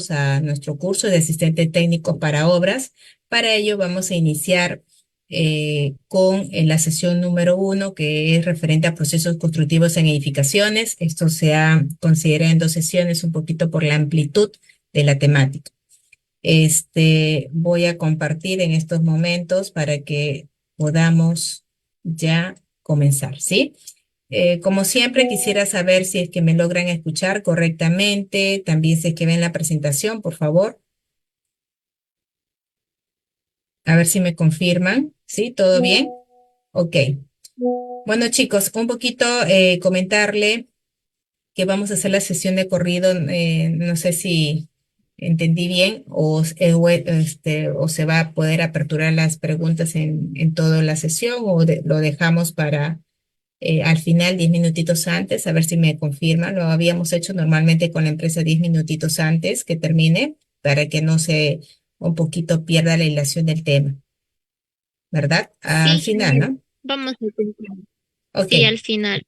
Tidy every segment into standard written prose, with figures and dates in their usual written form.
a nuestro curso de asistente técnico para obras. Para ello vamos a iniciar con la sesión número 1, que es referente a procesos constructivos en edificaciones. Esto se ha considerado en 2 sesiones, un poquito por la amplitud de la temática. Voy a compartir en estos momentos para que podamos ya comenzar, ¿sí? Como siempre, quisiera saber si es que me logran escuchar correctamente. También si es que ven la presentación, por favor. A ver si me confirman. ¿Sí? ¿Todo bien? Ok. Bueno, chicos, un poquito comentarle que vamos a hacer la sesión de corrido. No sé si entendí bien o se va a poder aperturar las preguntas en toda la sesión lo dejamos para al final, 10 minutitos antes, a ver si me confirman. Lo habíamos hecho normalmente con la empresa 10 minutitos antes que termine, para que no se un poquito pierda la hilación del tema, ¿verdad? Al Sí, final, ¿no? vamos a intentar. Ok, Sí, al final.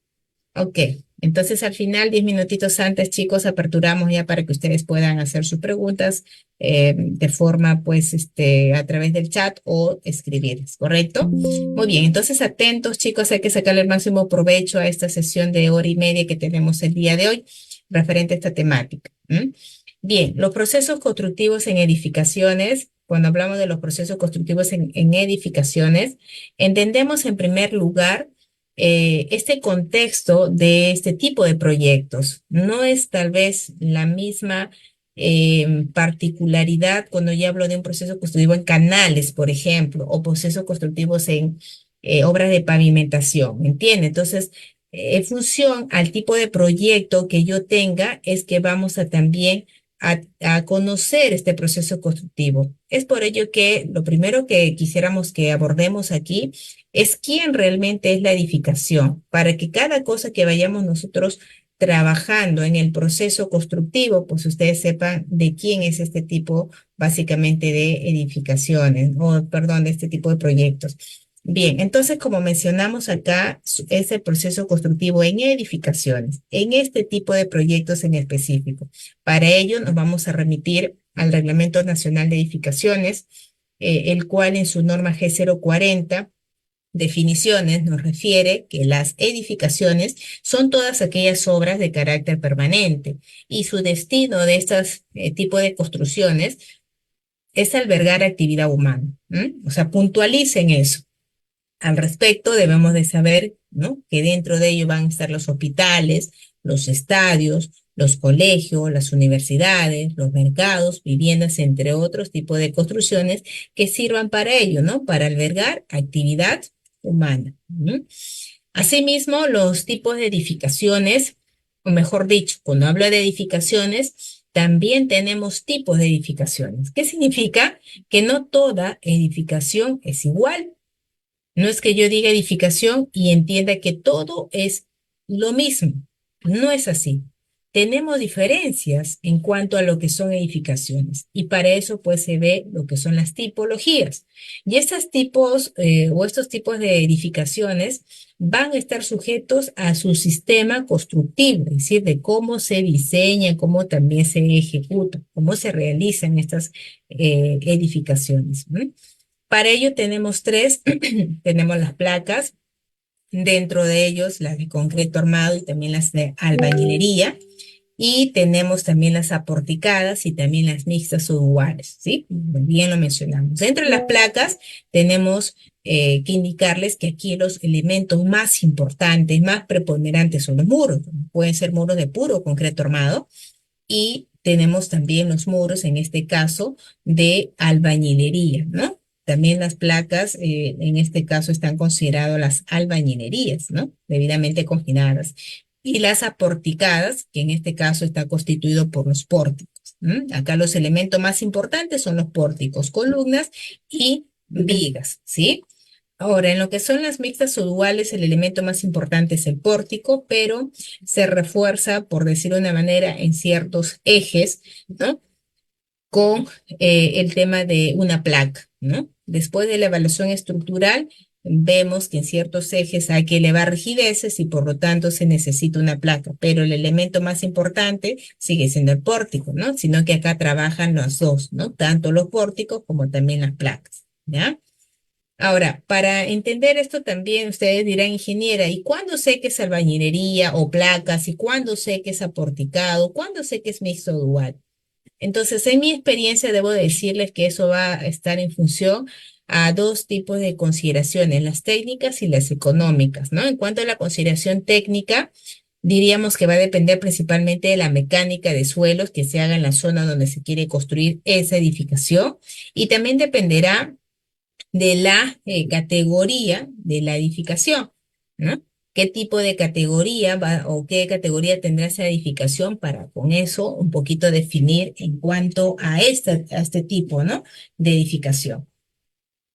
ok. Entonces, al final, 10 minutitos antes, chicos, aperturamos ya para que ustedes puedan hacer sus preguntas de forma, pues, a través del chat o escribirles, ¿correcto? Muy bien, entonces, atentos, chicos, hay que sacarle el máximo provecho a esta sesión de hora y media que tenemos el día de hoy referente a esta temática. ¿M? Bien, los procesos constructivos en edificaciones. Cuando hablamos de los procesos constructivos en edificaciones, entendemos en primer lugar este contexto de este tipo de proyectos. No es tal vez la misma particularidad cuando yo hablo de un proceso constructivo en canales, por ejemplo, o procesos constructivos en obras de pavimentación, ¿me entiende? Entonces, en función al tipo de proyecto que yo tenga, es que vamos a también a conocer este proceso constructivo. Es por ello que lo primero que quisiéramos que abordemos aquí es quién realmente es la edificación, para que cada cosa que vayamos nosotros trabajando en el proceso constructivo, pues ustedes sepan de quién es este tipo básicamente de edificaciones, o perdón, de este tipo de proyectos. Bien, entonces como mencionamos acá, es el proceso constructivo en edificaciones, en este tipo de proyectos en específico. Para ello nos vamos a remitir al Reglamento Nacional de Edificaciones, el cual en su norma G040 definiciones nos refiere que las edificaciones son todas aquellas obras de carácter permanente y su destino de estas tipo de construcciones es albergar actividad humana. ¿M? O sea, puntualicen eso. Al respecto, debemos de saber, ¿no?, que dentro de ello van a estar los hospitales, los estadios, los colegios, las universidades, los mercados, viviendas, entre otros tipos de construcciones que sirvan para ello, ¿no? Para albergar actividad humana. ¿M? Asimismo, los tipos de edificaciones, o mejor dicho, cuando hablo de edificaciones, también tenemos tipos de edificaciones. ¿Qué significa? Que no toda edificación es igual. No es que yo diga edificación y entienda que todo es lo mismo. No es así. Tenemos diferencias en cuanto a lo que son edificaciones y para eso pues se ve lo que son las tipologías. Y estos tipos o estos tipos de edificaciones van a estar sujetos a su sistema constructivo, es decir, de cómo se diseña, cómo también se ejecuta, cómo se realizan estas edificaciones. ¿M? Para ello tenemos tres, tenemos las placas, dentro de ellos las de concreto armado y también las de albañilería, y tenemos también las aporticadas y también las mixtas o duales, ¿sí? Muy bien lo mencionamos. Dentro de las placas tenemos que indicarles que aquí los elementos más importantes, más preponderantes son los muros. Pueden ser muros de puro concreto armado y tenemos también los muros, en este caso, de albañilería, ¿no? También las placas, en este caso, están consideradas las albañilerías, ¿no? Debidamente confinadas. Y las aporticadas, que en este caso está constituido por los pórticos. ¿M? Acá los elementos más importantes son los pórticos, columnas y vigas, ¿sí? Ahora, en lo que son las mixtas o duales, el elemento más importante es el pórtico, pero se refuerza, por decirlo de una manera, en ciertos ejes, ¿no? Con el tema de una placa, ¿no? Después de la evaluación estructural, vemos que en ciertos ejes hay que elevar rigideces y por lo tanto se necesita una placa, pero el elemento más importante sigue siendo el pórtico, ¿no? Sino que acá trabajan los dos, ¿no? Tanto los pórticos como también las placas, ¿ya? Ahora, para entender esto también ustedes dirán, ingeniera, ¿y cuándo sé que es albañilería o placas? ¿Y cuándo sé que es aporticado? ¿Cuándo sé que es mixto dual? Entonces, en mi experiencia, debo decirles que eso va a estar en función a dos tipos de consideraciones, las técnicas y las económicas, ¿no? En cuanto a la consideración técnica, diríamos que va a depender principalmente de la mecánica de suelos que se haga en la zona donde se quiere construir esa edificación y también dependerá de la categoría de la edificación, ¿no? ¿Qué tipo de categoría va o qué categoría tendrá esa edificación para con eso un poquito definir en cuanto a este tipo, ¿no? De edificación.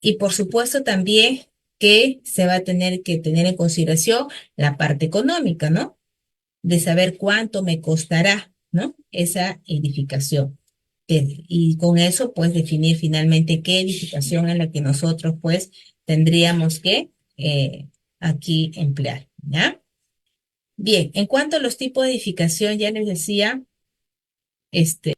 Y por supuesto también que se va a tener que tener en consideración la parte económica, ¿no? De saber cuánto me costará, ¿no? Esa edificación. Y con eso, pues, definir finalmente qué edificación en la que nosotros, pues, tendríamos que aquí emplear, ¿ya? Bien, en cuanto a los tipos de edificación, ya les decía, este,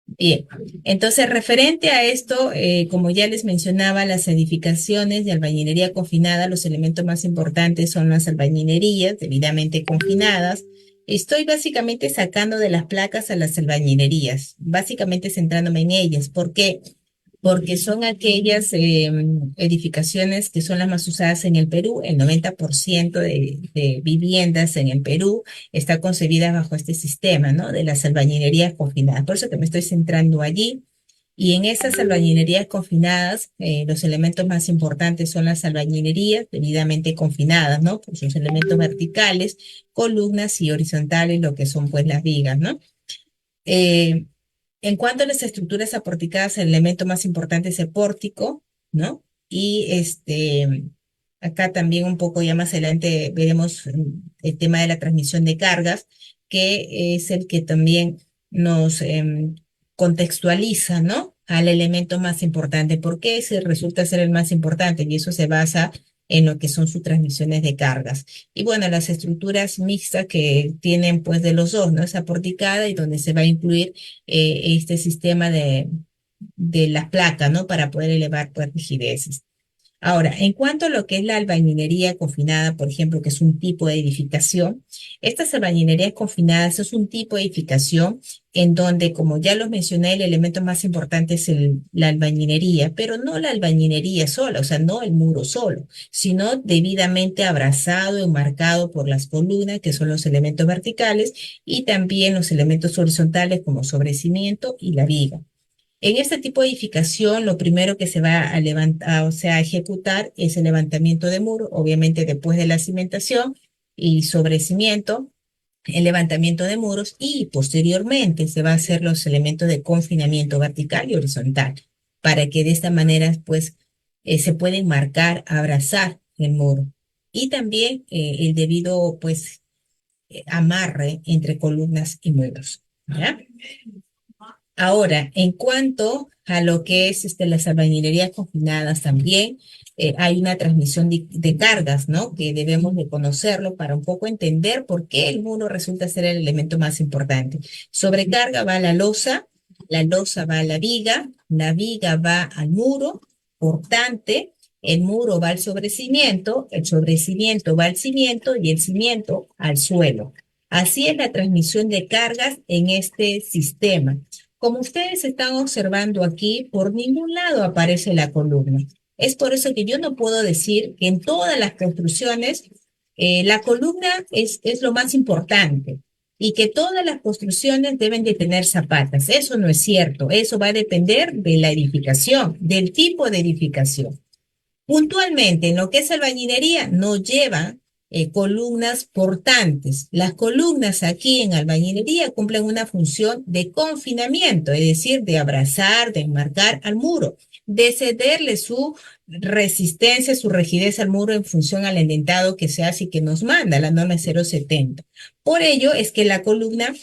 bien, entonces referente a esto, como ya les mencionaba, las edificaciones de albañilería confinada, los elementos más importantes son las albañilerías debidamente confinadas. Estoy básicamente sacando de las placas a las albañilerías, básicamente centrándome en ellas. ¿Por qué? Porque son aquellas edificaciones que son las más usadas en el Perú. El 90% de viviendas en el Perú está concebida bajo este sistema, ¿no? De las albañilerías confinadas. Por eso que me estoy centrando allí. Y en esas albañilerías confinadas, los elementos más importantes son las albañilerías debidamente confinadas, ¿no? Por sus elementos verticales, columnas y horizontales, lo que son pues las vigas, ¿no? Eh, en cuanto a las estructuras aporticadas, el elemento más importante es el pórtico, ¿no? Y acá también un poco ya más adelante veremos el tema de la transmisión de cargas, que es el que también nos contextualiza, ¿no? Al elemento más importante. ¿Por qué ese resulta ser el más importante? Y eso se basa en lo que son sus transmisiones de cargas. Y bueno, las estructuras mixtas que tienen pues de los dos, ¿no? Esa porticada y donde se va a incluir este sistema de la placa, ¿no? Para poder elevar pues rigideces. Ahora, en cuanto a lo que es la albañilería confinada, por ejemplo, que es un tipo de edificación, estas albañilerías confinadas es un tipo de edificación en donde, como ya lo mencioné, el elemento más importante es la albañilería, pero no la albañilería sola, o sea, no el muro solo, sino debidamente abrazado y marcado por las columnas, que son los elementos verticales, y también los elementos horizontales como sobrecimiento y la viga. En este tipo de edificación, lo primero que se va a levantar, o sea, a ejecutar es el levantamiento de muro, obviamente después de la cimentación y sobre cimiento, el levantamiento de muros y posteriormente se va a hacer los elementos de confinamiento vertical y horizontal para que de esta manera, pues, se pueden marcar, abrazar el muro y también el debido, pues, amarre entre columnas y muros, ¿ya? Ahora, en cuanto a lo que es las albañilerías confinadas también, hay una transmisión de cargas, ¿no? Que debemos de conocerlo para un poco entender por qué el muro resulta ser el elemento más importante. Sobrecarga va a la losa va a la viga va al muro, portante, el muro va al sobrecimiento, el sobrecimiento va al cimiento y el cimiento al suelo. Así es la transmisión de cargas en este sistema. Como ustedes están observando aquí, por ningún lado aparece la columna. Es por eso que yo no puedo decir que en todas las construcciones la columna es lo más importante y que todas las construcciones deben de tener zapatas. Eso no es cierto. Eso va a depender de la edificación, del tipo de edificación. Puntualmente, en lo que es albañilería, no lleva columnas portantes. Las columnas aquí en albañilería cumplen una función de confinamiento, es decir, de abrazar, de enmarcar al muro, de cederle su resistencia, su rigidez al muro en función al endentado que se hace y que nos manda la norma 070. Por ello es que la columna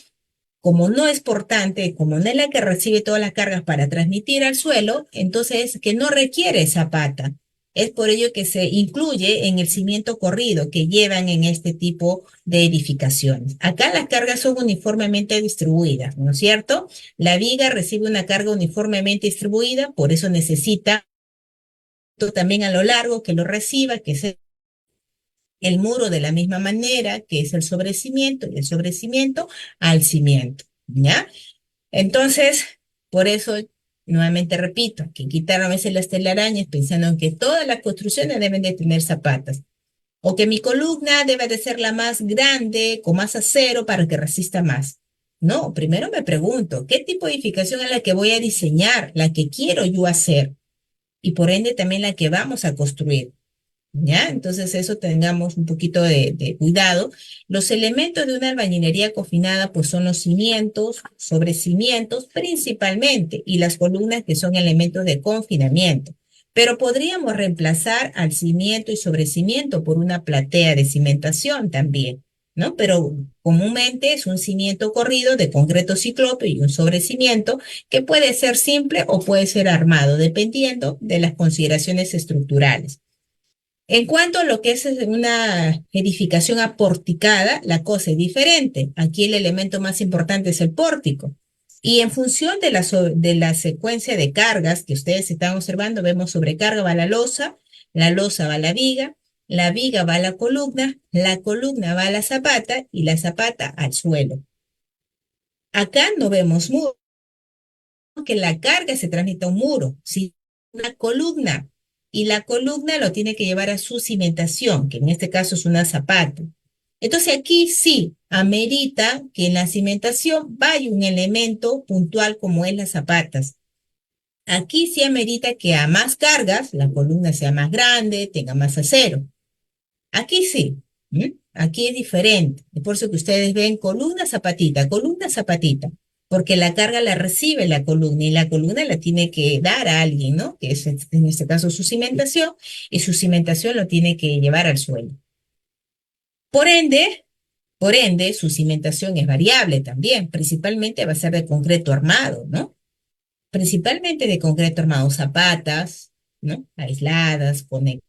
como no es portante, como no es la que recibe todas las cargas para transmitir al suelo, entonces que no requiere esa pata. Es por ello que se incluye en el cimiento corrido que llevan en este tipo de edificaciones. Acá las cargas son uniformemente distribuidas, ¿no es cierto? La viga recibe una carga uniformemente distribuida, por eso necesita también a lo largo que lo reciba, que es el muro de la misma manera, que es el sobrecimiento, y el sobrecimiento al cimiento, ¿ya? Entonces, por eso, nuevamente repito, que quitaron a veces las telarañas pensando en que todas las construcciones deben de tener zapatas, o que mi columna debe de ser la más grande, con más acero para que resista más. No, primero me pregunto, ¿qué tipo de edificación es la que voy a diseñar, la que quiero yo hacer? Y por ende también la que vamos a construir. ¿Ya? Entonces eso tengamos un poquito de cuidado. Los elementos de una albañilería confinada pues son los cimientos, sobrecimientos principalmente y las columnas que son elementos de confinamiento. Pero podríamos reemplazar al cimiento y sobrecimiento por una platea de cimentación también, ¿no? Pero comúnmente es un cimiento corrido de concreto ciclope y un sobrecimiento que puede ser simple o puede ser armado, dependiendo de las consideraciones estructurales. En cuanto a lo que es una edificación aporticada, la cosa es diferente. Aquí el elemento más importante es el pórtico. Y en función de la secuencia de cargas que ustedes están observando, vemos sobrecarga va la losa va a la viga va a la columna va a la zapata y la zapata al suelo. Acá no vemos muro, que la carga se transmite a un muro, sí, una columna, y la columna lo tiene que llevar a su cimentación, que en este caso es una zapata. Entonces aquí sí amerita que en la cimentación vaya un elemento puntual como es las zapatas. Aquí sí amerita que a más cargas la columna sea más grande, tenga más acero. Aquí sí, ¿m? Aquí es diferente. Es por eso que ustedes ven columna, zapatita, porque la carga la recibe la columna y la columna la tiene que dar a alguien, ¿no? Que es en este caso su cimentación y su cimentación lo tiene que llevar al suelo. Por ende, por ende, su cimentación es variable también, principalmente va a ser de concreto armado, ¿no? Principalmente de concreto armado, zapatas, ¿no? Aisladas, conectadas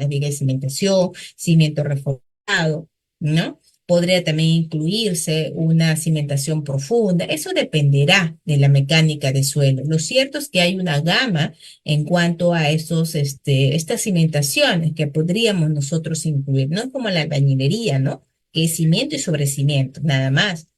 viga de cimentación, cimiento reforzado, ¿no? Podría también incluirse una cimentación profunda. Eso dependerá de la mecánica de suelo. Lo cierto es que hay una gama en cuanto a estas cimentaciones que podríamos nosotros incluir, no como la albañilería, ¿no? Que es cimiento y sobrecimiento, nada más.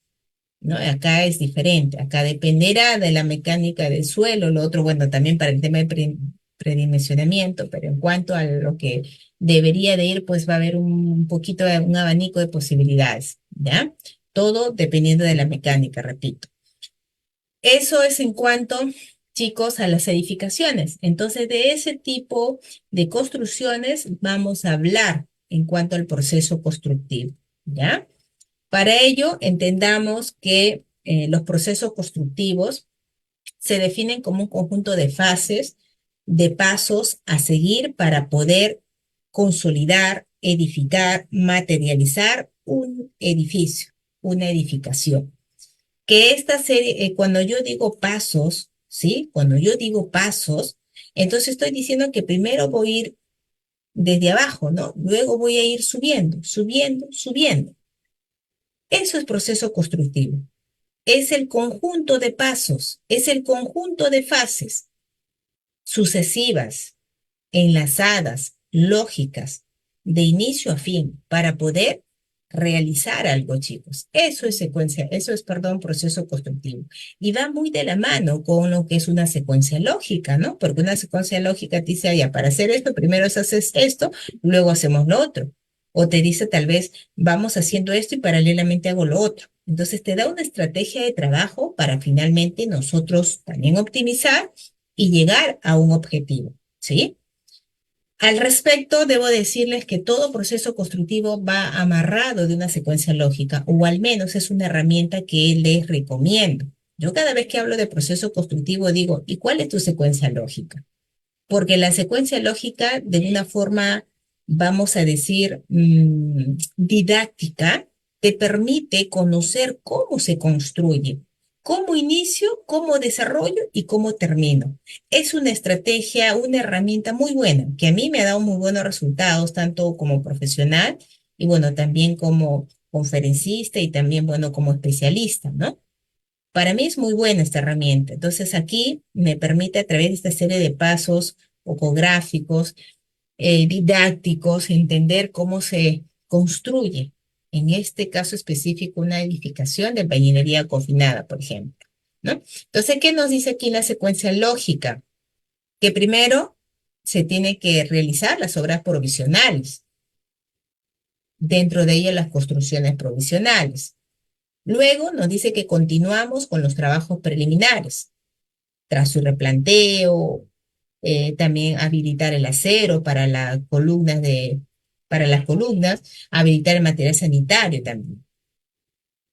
¿No? Acá es diferente, acá dependerá de la mecánica del suelo, lo otro, bueno, también para el tema de predimensionamiento, pero en cuanto a lo que debería de ir, pues va a haber un poquito de un abanico de posibilidades, ¿ya? Todo dependiendo de la mecánica, repito. Eso es en cuanto, chicos, a las edificaciones. Entonces, de ese tipo de construcciones vamos a hablar en cuanto al proceso constructivo, ¿ya? Para ello, entendamos que los procesos constructivos se definen como un conjunto de fases, de pasos a seguir para poder consolidar, edificar, materializar un edificio, una edificación. Que esta serie, cuando yo digo pasos, ¿sí? Cuando yo digo pasos, entonces estoy diciendo que primero voy a ir desde abajo, ¿no? Luego voy a ir subiendo, subiendo, subiendo. Eso es proceso constructivo. Es el conjunto de pasos, es el conjunto de fases sucesivas, enlazadas, lógicas, de inicio a fin, para poder realizar algo, chicos. Eso es secuencia, eso es, perdón, proceso constructivo. Y va muy de la mano con lo que es una secuencia lógica, ¿no? Porque una secuencia lógica te dice, ya, para hacer esto, primero haces esto, luego hacemos lo otro. O te dice, tal vez, vamos haciendo esto y paralelamente hago lo otro. Entonces te da una estrategia de trabajo para finalmente nosotros también optimizar y llegar a un objetivo, ¿sí? Al respecto, debo decirles que todo proceso constructivo va amarrado de una secuencia lógica, o al menos es una herramienta que les recomiendo. Yo cada vez que hablo de proceso constructivo digo, ¿y cuál es tu secuencia lógica? Porque la secuencia lógica, de una forma, vamos a decir, didáctica, te permite conocer cómo se construye, cómo inicio, cómo desarrollo y cómo termino. Es una estrategia, una herramienta muy buena, que a mí me ha dado muy buenos resultados, tanto como profesional y bueno, también como conferencista y también, bueno, como especialista, ¿no? Para mí es muy buena esta herramienta. Entonces aquí me permite a través de esta serie de pasos ecográficos, didácticos, entender cómo se construye, en este caso específico, una edificación de albañilería confinada, por ejemplo, ¿no? Entonces, ¿qué nos dice aquí la secuencia lógica? Que primero se tiene que realizar las obras provisionales, dentro de ellas las construcciones provisionales. Luego nos dice que continuamos con los trabajos preliminares, tras su replanteo, también habilitar el acero para las columnas, habilitar el material sanitario también.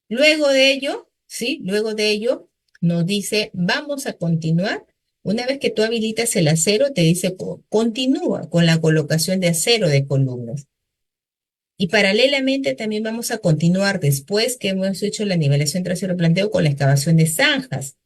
Luego de ello, ¿sí? Luego de ello nos dice, vamos a continuar. Una vez que tú habilitas el acero, te dice, continúa con la colocación de acero de columnas. Y paralelamente también vamos a continuar después que hemos hecho la nivelación tras el replanteo con la excavación de zanjas.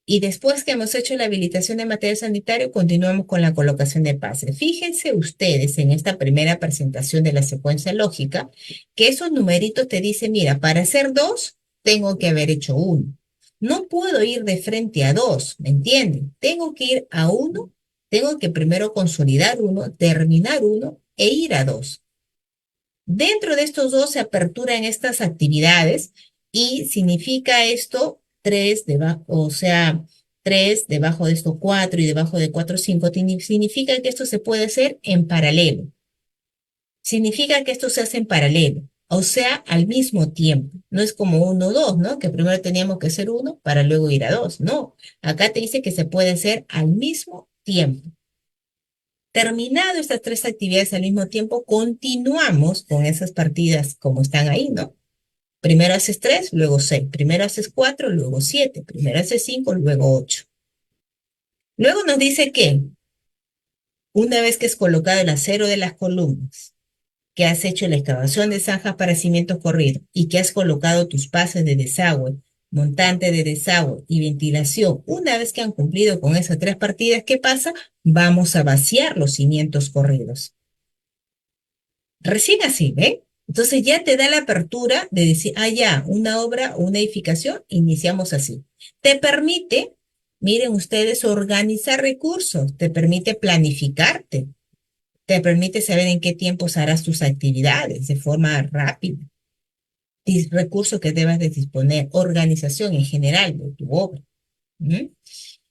Y después que hemos hecho la habilitación de material sanitario, continuamos con la colocación de pases. Fíjense ustedes en esta primera presentación de la secuencia lógica, que esos numeritos te dicen, mira, para hacer dos, tengo que haber hecho uno. No puedo ir de frente a dos, ¿me entienden? Tengo que ir a uno, tengo que primero consolidar uno, terminar uno e ir a dos. Dentro de estos dos se aperturan estas actividades y significa esto tres debajo, o sea, tres debajo de esto cuatro y debajo de cuatro cinco, significa que esto se puede hacer en paralelo. Significa que esto se hace en paralelo, o sea, al mismo tiempo. No es como uno o dos, ¿no? Que primero teníamos que hacer uno para luego ir a dos. No, acá te dice que se puede hacer al mismo tiempo. Terminado estas tres actividades al mismo tiempo, continuamos con esas partidas como están ahí, ¿no? Primero haces tres, luego seis. Primero haces cuatro, luego siete. Primero haces cinco, luego ocho. Luego nos dice que una vez que has colocado el acero de las columnas, que has hecho la excavación de zanjas para cimientos corridos y que has colocado tus pases de desagüe, montante de desagüe y ventilación, una vez que han cumplido con esas tres partidas, ¿qué pasa? Vamos a vaciar los cimientos corridos. Recién así, ¿ven? Entonces ya te da la apertura de decir, ah, ya, una obra o una edificación, iniciamos así. Te permite, miren ustedes, organizar recursos, te permite planificarte, te permite saber en qué tiempos harás tus actividades de forma rápida, recursos que debas de disponer, organización en general de tu obra. ¿Mm?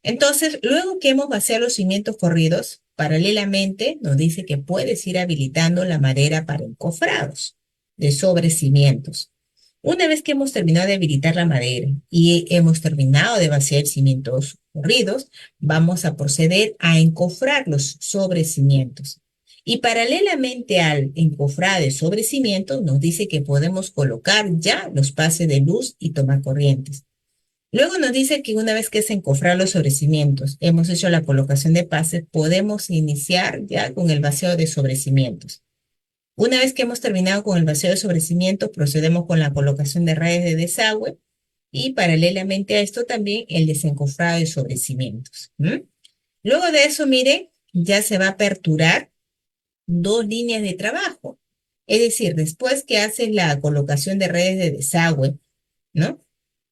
Entonces, luego que hemos vaciado los cimientos corridos, paralelamente nos dice que puedes ir habilitando la madera para encofrados de sobrecimientos. Una vez que hemos terminado de habilitar la madera y hemos terminado de vaciar cimientos corridos, vamos a proceder a encofrar los sobrecimientos. Y paralelamente al encofrado de sobrecimientos, nos dice que podemos colocar ya los pases de luz y tomacorrientes. Luego nos dice que una vez que se encofrar los sobrecimientos, hemos hecho la colocación de pases, podemos iniciar ya con el vacío de sobrecimientos. Una vez que hemos terminado con el vacío de sobrecimientos, procedemos con la colocación de redes de desagüe y paralelamente a esto también el desencofrado de sobrecimientos. Luego de eso, mire, ya se va a aperturar dos líneas de trabajo. Es decir, después que haces la colocación de redes de desagüe, ¿no?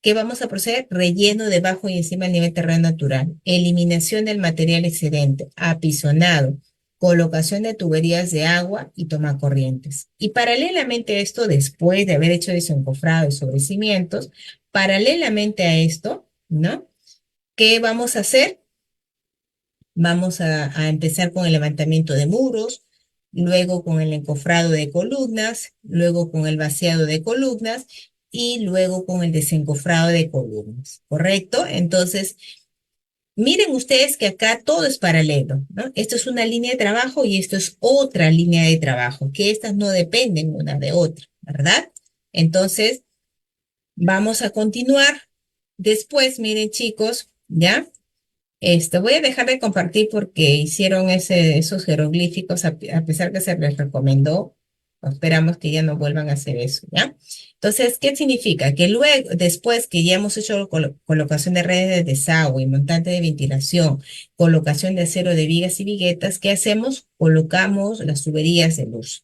¿Qué vamos a proceder? Relleno debajo y encima del nivel terreno natural, eliminación del material excedente, apisonado, colocación de tuberías de agua y tomacorrientes. Y paralelamente a esto, después de haber hecho desencofrado y sobre cimientos, paralelamente a esto, ¿no? ¿Qué vamos a hacer? Vamos a empezar con el levantamiento de muros, luego con el encofrado de columnas, luego con el vaciado de columnas y luego con el desencofrado de columnas, ¿correcto? Entonces, miren ustedes que acá todo es paralelo, ¿no? Esto es una línea de trabajo y esto es otra línea de trabajo, que estas no dependen una de otra, ¿verdad? Entonces, vamos a continuar. Después, miren chicos, ¿ya? Voy a dejar de compartir porque hicieron esos jeroglíficos, a pesar que se les recomendó. Esperamos que ya no vuelvan a hacer eso, ¿ya? Entonces, ¿qué significa? Que luego, después que ya hemos hecho colocación de redes de desagüe, montante de ventilación, colocación de acero de vigas y viguetas, ¿qué hacemos? Colocamos las tuberías de luz.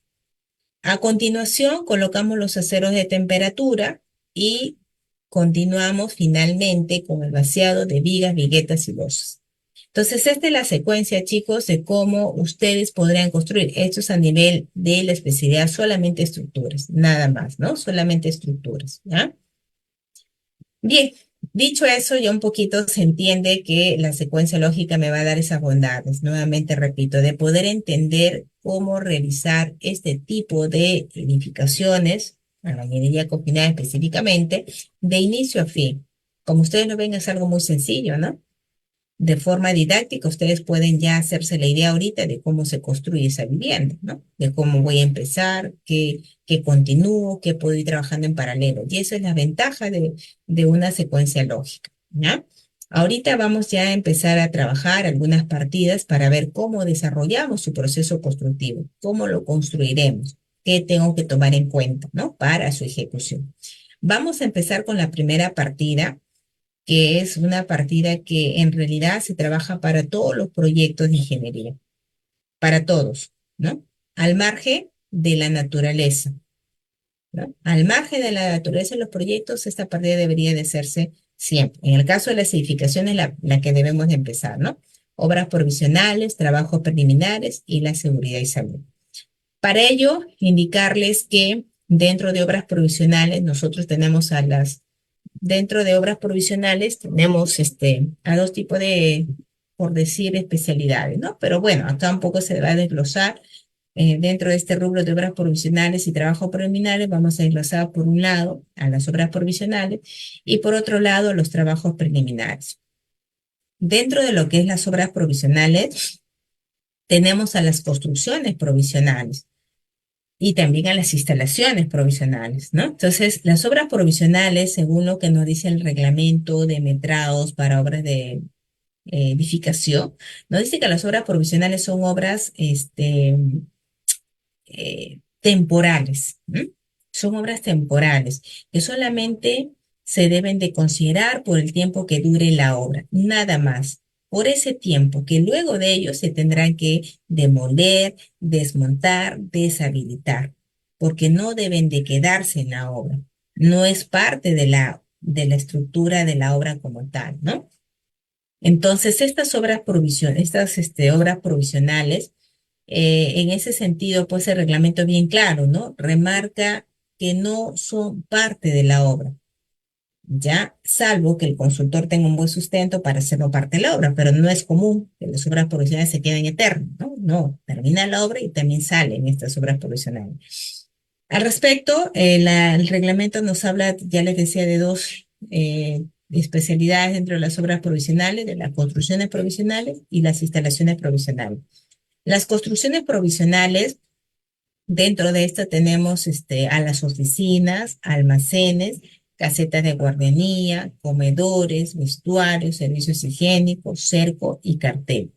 A continuación, colocamos los aceros de temperatura y continuamos finalmente con el vaciado de vigas, viguetas y losas. Entonces, esta es la secuencia, chicos, de cómo ustedes podrían construir. Esto es a nivel de la especialidad, solamente estructuras, nada más, ¿no? Solamente estructuras, ¿ya? Bien, dicho eso, ya un poquito se entiende que la secuencia lógica me va a dar esas bondades, nuevamente repito, de poder entender cómo realizar este tipo de edificaciones, a la minería combinada específicamente, de inicio a fin. Como ustedes lo ven, es algo muy sencillo, ¿no? De forma didáctica, ustedes pueden ya hacerse la idea ahorita de cómo se construye esa vivienda, ¿no? De cómo voy a empezar, qué continúo, qué puedo ir trabajando en paralelo. Y esa es la ventaja de una secuencia lógica, ¿ya? Ahorita vamos ya a empezar a trabajar algunas partidas para ver cómo desarrollamos su proceso constructivo, cómo lo construiremos, qué tengo que tomar en cuenta, ¿no? Para su ejecución. Vamos a empezar con la primera partida, que es una partida que en realidad se trabaja para todos los proyectos de ingeniería, para todos, ¿no? Al margen de la naturaleza, ¿no? Al margen de la naturaleza de los proyectos, esta partida debería de hacerse siempre. En el caso de las edificaciones, la que debemos de empezar, ¿no? Obras provisionales, trabajos preliminares y la seguridad y salud. Para ello, indicarles que dentro de obras provisionales, nosotros tenemos dentro de obras provisionales tenemos a dos tipos de, por decir, especialidades, ¿no? Pero bueno, acá un poco se va a desglosar. Dentro de este rubro de obras provisionales y trabajos preliminares, vamos a desglosar por un lado a las obras provisionales y por otro lado a los trabajos preliminares. Dentro de lo que es las obras provisionales, tenemos a las construcciones provisionales y también a las instalaciones provisionales, ¿no? Entonces, las obras provisionales, según lo que nos dice el reglamento de metrados para obras de edificación, nos dice que las obras provisionales son obras temporales, ¿m? Son obras temporales que solamente se deben de considerar por el tiempo que dure la obra, nada más. Por ese tiempo que luego de ello se tendrán que demoler, desmontar, deshabilitar, porque no deben de quedarse en la obra. No es parte de la estructura de la obra como tal, ¿no? Entonces, estas obras provisionales, en ese sentido, pues el reglamento es bien claro, ¿no? Remarca que no son parte de la obra, ya, salvo que el consultor tenga un buen sustento para hacerlo parte de la obra, pero no es común que las obras provisionales se queden eternas, ¿no? No, termina la obra y también salen estas obras provisionales. Al respecto, el reglamento nos habla, ya les decía, de dos especialidades dentro de las obras provisionales, de las construcciones provisionales y las instalaciones provisionales. Las construcciones provisionales, dentro de esta tenemos a las oficinas, almacenes, casetas de guardería, comedores, vestuarios, servicios higiénicos, cerco y cartel.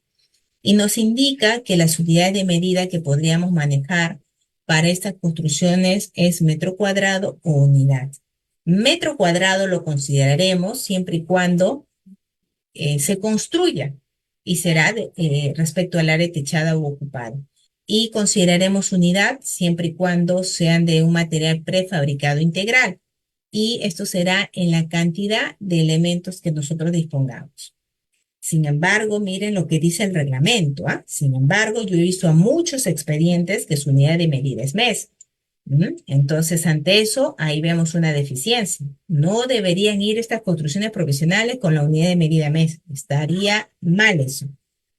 Y nos indica que las unidades de medida que podríamos manejar para estas construcciones es metro cuadrado o unidad. Metro cuadrado lo consideraremos siempre y cuando se construya y será respecto al área techada u ocupada. Y consideraremos unidad siempre y cuando sean de un material prefabricado integral. Y esto será en la cantidad de elementos que nosotros dispongamos. Sin embargo, miren lo que dice el reglamento, ¿ah? Sin embargo, yo he visto a muchos expedientes que su unidad de medida es mes. Entonces, ante eso, ahí vemos una deficiencia. No deberían ir estas construcciones provisionales con la unidad de medida mes. Estaría mal eso.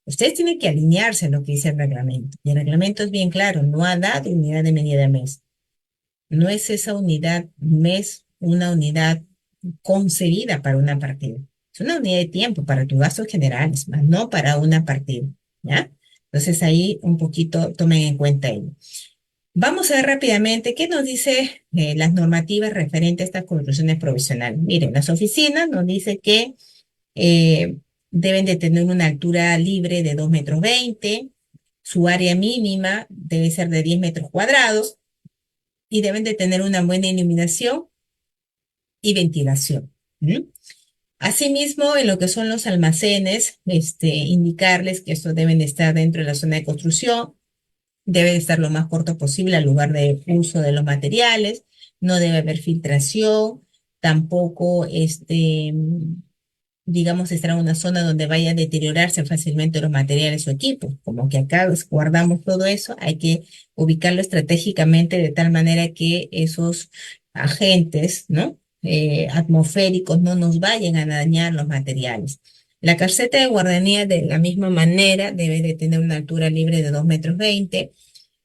Ustedes tienen que alinearse a lo que dice el reglamento. Y el reglamento es bien claro, no ha dado unidad de medida mes. No es esa unidad mes una unidad concebida para una partida. Es una unidad de tiempo para tus gastos generales, más no para una partida, ¿ya? Entonces ahí un poquito tomen en cuenta ello. Vamos a ver rápidamente qué nos dice las normativas referentes a estas construcciones provisionales. Miren, las oficinas nos dice que eh, deben de tener una altura libre de 2,20 m, su área mínima debe ser de 10 metros cuadrados, y deben de tener una buena iluminación y ventilación. ¿Mm? Asimismo, en lo que son los almacenes, indicarles que estos deben de estar dentro de la zona de construcción, debe de estar lo más corto posible al lugar de uso de los materiales, no debe haber filtración, tampoco, digamos, estar en una zona donde vaya a deteriorarse fácilmente los materiales o equipos. Como que acá guardamos todo eso, hay que ubicarlo estratégicamente de tal manera que esos agentes, ¿no? Atmosféricos no nos vayan a dañar los materiales. La caseta de guardería de la misma manera debe de tener una altura libre de 2,20 m,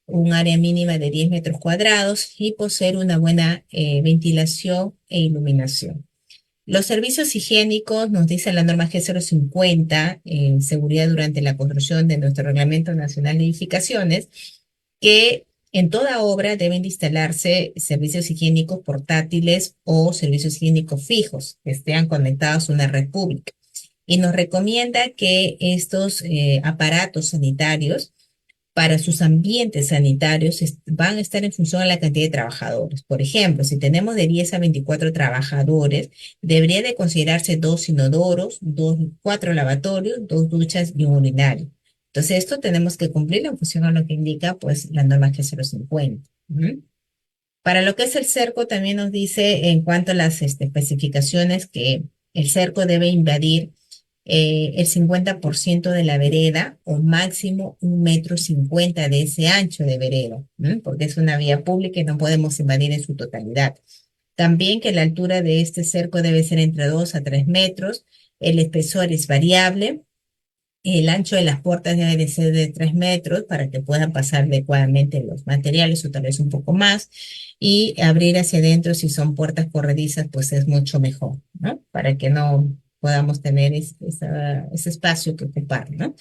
un área mínima de 10 metros cuadrados y poseer una buena ventilación e iluminación. Los servicios higiénicos, nos dice la norma G050, en seguridad durante la construcción de nuestro Reglamento Nacional de Edificaciones, que en toda obra deben de instalarse servicios higiénicos portátiles o servicios higiénicos fijos que estén conectados a una red pública. Y nos recomienda que estos aparatos sanitarios para sus ambientes sanitarios van a estar en función a la cantidad de trabajadores. Por ejemplo, si tenemos de 10 a 24 trabajadores, debería de considerarse 2 inodoros, 4 lavatorios, 2 duchas y un urinario. Entonces, esto tenemos que cumplirlo en función a lo que indica pues la norma G050. ¿Mm? Para lo que es el cerco, también nos dice en cuanto a las especificaciones que el cerco debe invadir el 50% de la vereda o máximo 1,50 m de ese ancho de vereda, ¿m? Porque es una vía pública y no podemos invadir en su totalidad. También que la altura de este cerco debe ser entre 2 a 3 metros, el espesor es variable, el ancho de las puertas debe de ser de 3 metros para que puedan pasar adecuadamente los materiales o tal vez un poco más. Y abrir hacia adentro, si son puertas corredizas, pues es mucho mejor, ¿no? Para que no podamos tener ese espacio que ocupar, ¿no?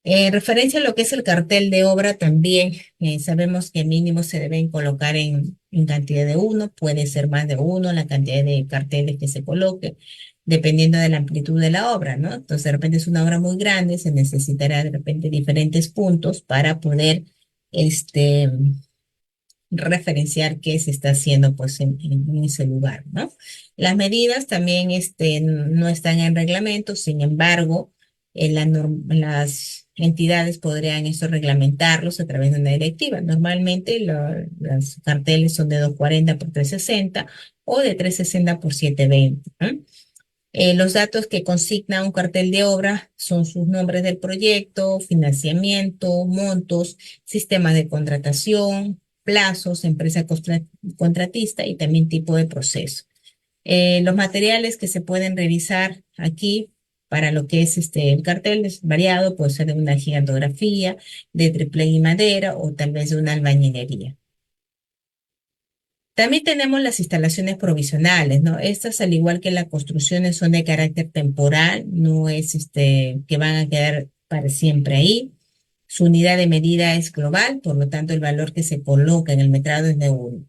En referencia a lo que es el cartel de obra, también sabemos que mínimo se deben colocar en cantidad de uno, puede ser más de uno, la cantidad de carteles que se coloque, dependiendo de la amplitud de la obra, ¿no? Entonces, de repente es una obra muy grande, se necesitará de repente diferentes puntos para poder, este, referenciar qué se está haciendo pues en ese lugar, ¿no? Las medidas también no están en reglamento, sin embargo, las entidades podrían eso reglamentarlos a través de una directiva. Normalmente los carteles son de 240 por 360 o de 360 por 720, ¿no? Los datos que consigna un cartel de obra son sus nombres del proyecto, financiamiento, montos, sistema de contratación, plazos, empresa contratista y también tipo de proceso. Los materiales que se pueden revisar aquí para lo que es el cartel es variado, puede ser de una gigantografía, de triple y madera o tal vez de una albañilería. También tenemos las instalaciones provisionales, ¿no? Estas, al igual que las construcciones, son de carácter temporal, no es que van a quedar para siempre ahí. Su unidad de medida es global, por lo tanto, el valor que se coloca en el metrado es de 1.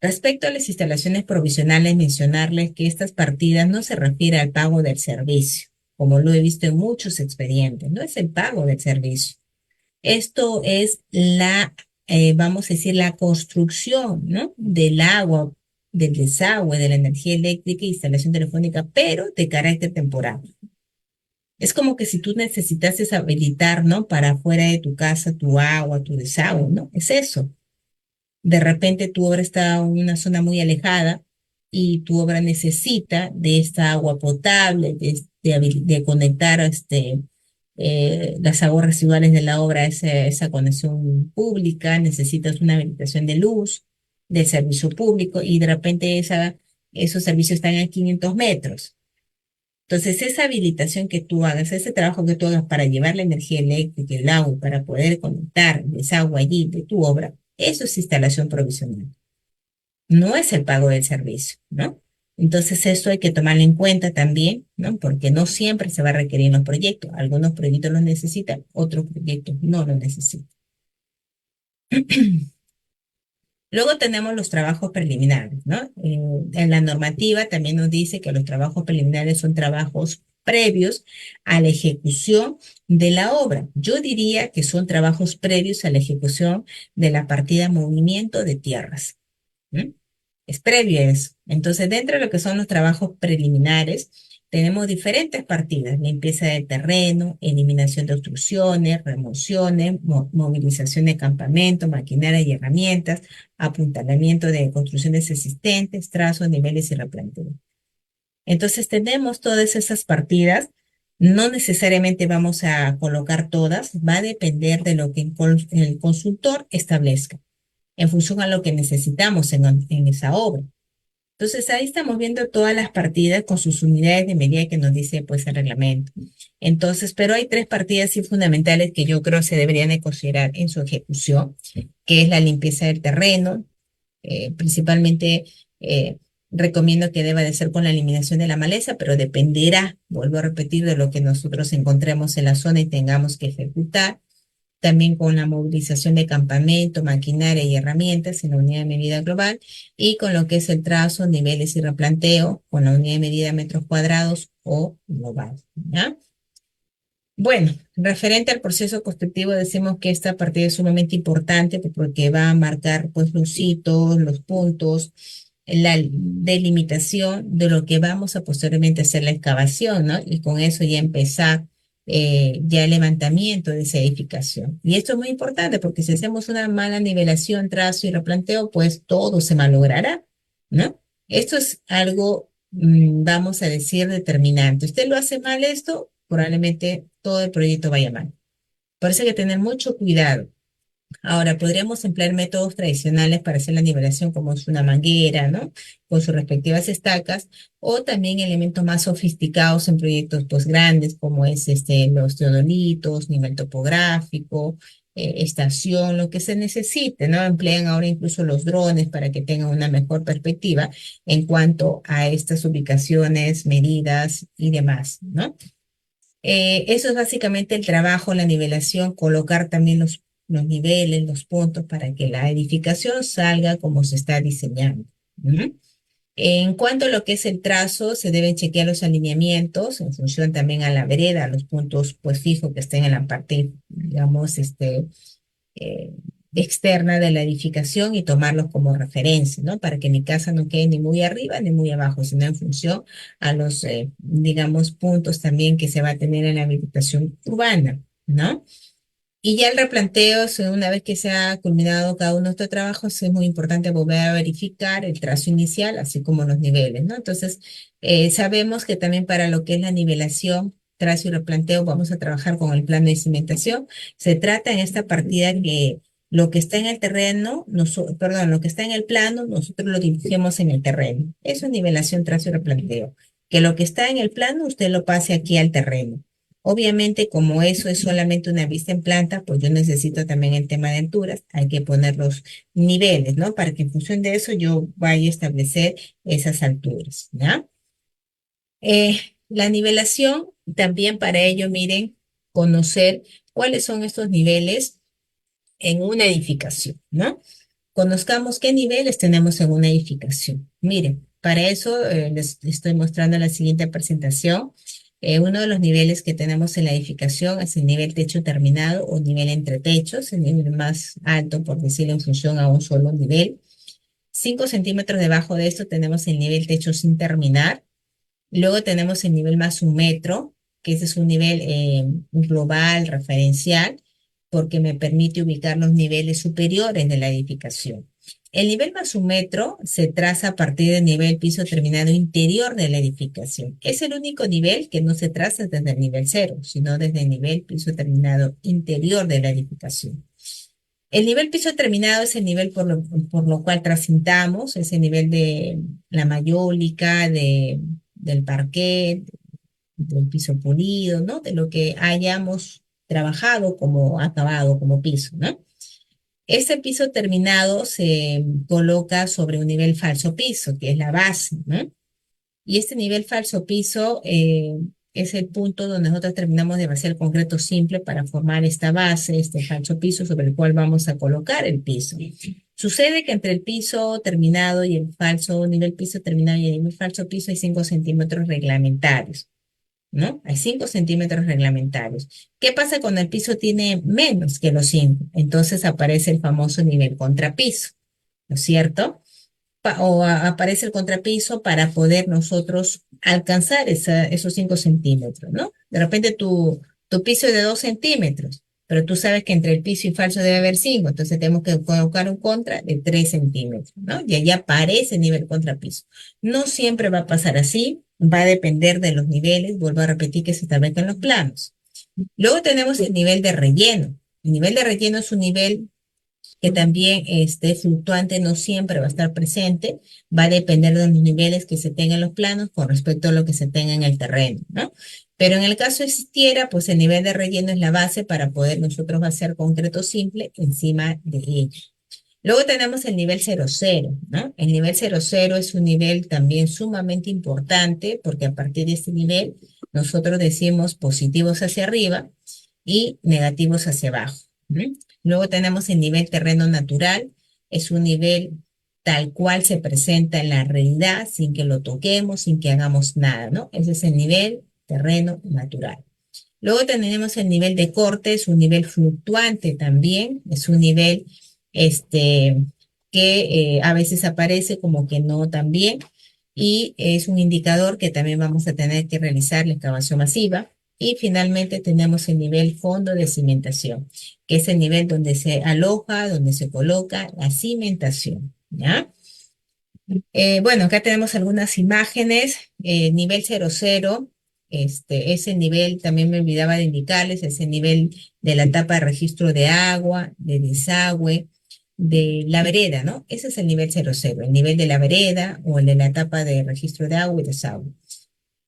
Respecto a las instalaciones provisionales, mencionarles que estas partidas no se refieren al pago del servicio, como lo he visto en muchos expedientes, no es el pago del servicio. Esto es vamos a decir, la construcción, ¿no? Del agua, del desagüe, de la energía eléctrica e instalación telefónica, pero de carácter temporal. Es como que si tú necesitases habilitar, ¿no? Para afuera de tu casa tu agua, tu desagüe, ¿no? Es eso. De repente tu obra está en una zona muy alejada y tu obra necesita de esta agua potable, de conectar las aguas residuales de la obra a esa conexión pública, necesitas una habilitación de luz, del servicio público y de repente esos servicios están a 500 metros. Entonces, esa habilitación que tú hagas, ese trabajo que tú hagas para llevar la energía eléctrica, el agua, para poder conectar el desagüe allí de tu obra, eso es instalación provisional. No es el pago del servicio, ¿no? Entonces, eso hay que tomarlo en cuenta también, ¿no? Porque no siempre se va a requerir en los proyectos. Algunos proyectos los necesitan, otros proyectos no lo necesitan. Luego tenemos los trabajos preliminares, ¿no? En la normativa también nos dice que los trabajos preliminares son trabajos previos a la ejecución de la obra. Yo diría que son trabajos previos a la ejecución de la partida movimiento de tierras. ¿Mm? Es previo a eso. Entonces, dentro de lo que son los trabajos preliminares, tenemos diferentes partidas: limpieza del terreno, eliminación de obstrucciones, remociones, movilización de campamento, maquinaria y herramientas, apuntalamiento de construcciones existentes, trazos, niveles y replanteo. Entonces, tenemos todas esas partidas. No necesariamente vamos a colocar todas, va a depender de lo que el consultor establezca en función a lo que necesitamos en esa obra. Entonces ahí estamos viendo todas las partidas con sus unidades de medida que nos dice pues el reglamento. Entonces, pero hay tres partidas sí fundamentales que yo creo se deberían de considerar en su ejecución, que es la limpieza del terreno. Principalmente eh, recomiendo que deba de ser con la eliminación de la maleza, pero dependerá, vuelvo a repetir, de lo que nosotros encontremos en la zona y tengamos que ejecutar. También con la movilización de campamento, maquinaria y herramientas en la unidad de medida global, y con lo que es el trazo, niveles y replanteo con la unidad de medida metros cuadrados o global, ¿ya? Bueno, referente al proceso constructivo, decimos que esta partida es sumamente importante porque va a marcar pues los hitos, los puntos, la delimitación de lo que vamos a posteriormente hacer la excavación, ¿no? Y con eso ya empezar ya el levantamiento de esa edificación. Y esto es muy importante porque si hacemos una mala nivelación, trazo y replanteo, pues todo se malogrará, ¿no? Esto es algo, vamos a decir, determinante. Usted lo hace mal esto, probablemente todo el proyecto vaya mal. Por eso hay que tener mucho cuidado. Ahora, podríamos emplear métodos tradicionales para hacer la nivelación, como es una manguera, ¿no? Con sus respectivas estacas, o también elementos más sofisticados en proyectos pues grandes, como es los teodolitos, nivel topográfico, estación, lo que se necesite, ¿no? Emplean ahora incluso los drones para que tengan una mejor perspectiva en cuanto a estas ubicaciones, medidas y demás, ¿no? Eso es básicamente el trabajo, la nivelación, colocar también los niveles, los puntos para que la edificación salga como se está diseñando. ¿Mm? En cuanto a lo que es el trazo, se deben chequear los alineamientos en función también a la vereda, a los puntos pues fijos que estén en la parte, digamos, eh, externa de la edificación y tomarlos como referencia, ¿no? Para que mi casa no quede ni muy arriba ni muy abajo, sino en función a los, digamos, puntos también que se va a tener en la habilitación urbana, ¿no? Y ya el replanteo, una vez que se ha culminado cada uno de estos trabajos, es muy importante volver a verificar el trazo inicial, así como los niveles, ¿no? Entonces, sabemos que también para lo que es la nivelación, trazo y replanteo, vamos a trabajar con el plano de cimentación. Se trata en esta partida que lo que está en el terreno, perdón, lo que está en el plano, nosotros lo dibujemos en el terreno. Eso es nivelación, trazo y replanteo. Que lo que está en el plano, usted lo pase aquí al terreno. Obviamente, como eso es solamente una vista en planta, pues yo necesito también el tema de alturas, hay que poner los niveles, ¿no? Para que en función de eso yo vaya a establecer esas alturas, ¿ya? La nivelación, también para ello, miren, conocer cuáles son estos niveles en una edificación, ¿no? Conozcamos qué niveles tenemos en una edificación. Miren, para eso les estoy mostrando en la siguiente presentación. Uno de los niveles que tenemos en la edificación es el nivel techo terminado o nivel entre techos, el nivel más alto, por decirlo, en función a un solo nivel. 5 centímetros debajo de esto tenemos el nivel techo sin terminar. Luego tenemos el nivel más 1 metro, que ese es un nivel global, referencial, porque me permite ubicar los niveles superiores de la edificación. El nivel más 1 metro se traza a partir del nivel piso terminado interior de la edificación. Es el único nivel que no se traza desde el nivel cero, sino desde el nivel piso terminado interior de la edificación. El nivel piso terminado es el nivel por lo cual trascintamos, es el nivel de la mayólica, del parquet, del piso pulido, ¿no? De lo que hayamos trabajado como acabado, como piso, ¿no? Este piso terminado se coloca sobre un nivel falso piso, que es la base, ¿no? Y este nivel falso piso es el punto donde nosotros terminamos de vaciar el concreto simple para formar esta base, este falso piso sobre el cual vamos a colocar el piso. Sucede que entre el piso terminado y el falso nivel piso terminado y el nivel falso piso hay 5 centímetros reglamentarios, ¿no? Hay 5 centímetros reglamentarios. ¿Qué pasa cuando el piso tiene menos que los 5? Entonces aparece el famoso nivel contrapiso, ¿no es cierto? aparece el contrapiso para poder nosotros alcanzar esos 5 centímetros, ¿no? De repente tu piso es de 2 centímetros, pero tú sabes que entre el piso y falso debe haber 5, entonces tenemos que colocar un contra de 3 centímetros, ¿no? Y allá aparece el nivel contrapiso. No siempre va a pasar así, va a depender de los niveles, vuelvo a repetir que se establece en los planos. Luego tenemos el nivel de relleno. El nivel de relleno es un nivel que también fluctuante, no siempre va a estar presente, va a depender de los niveles que se tengan en los planos con respecto a lo que se tenga en el terreno, ¿no? Pero en el caso existiera, pues el nivel de relleno es la base para poder nosotros hacer concreto simple encima de ello. Luego tenemos el nivel 00, ¿no? El nivel 00 es un nivel también sumamente importante porque a partir de este nivel nosotros decimos positivos hacia arriba y negativos hacia abajo. ¿Mm? Luego tenemos el nivel terreno natural, es un nivel tal cual se presenta en la realidad, sin que lo toquemos, sin que hagamos nada, ¿no? Ese es el nivel terreno natural. Luego tenemos el nivel de corte, es un nivel fluctuante también, es un nivel que a veces aparece como que no tan bien, y es un indicador que también vamos a tener que realizar la excavación masiva. Y finalmente tenemos el nivel fondo de cimentación, que es el nivel donde se aloja, donde se coloca la cimentación, ¿ya? Bueno, acá tenemos algunas imágenes. Nivel 00, ese nivel, también me olvidaba de indicarles, es el nivel de la etapa de registro de agua, de desagüe, de la vereda, ¿no? Ese es el nivel 00, el nivel de la vereda o el de la etapa de registro de agua y desagüe.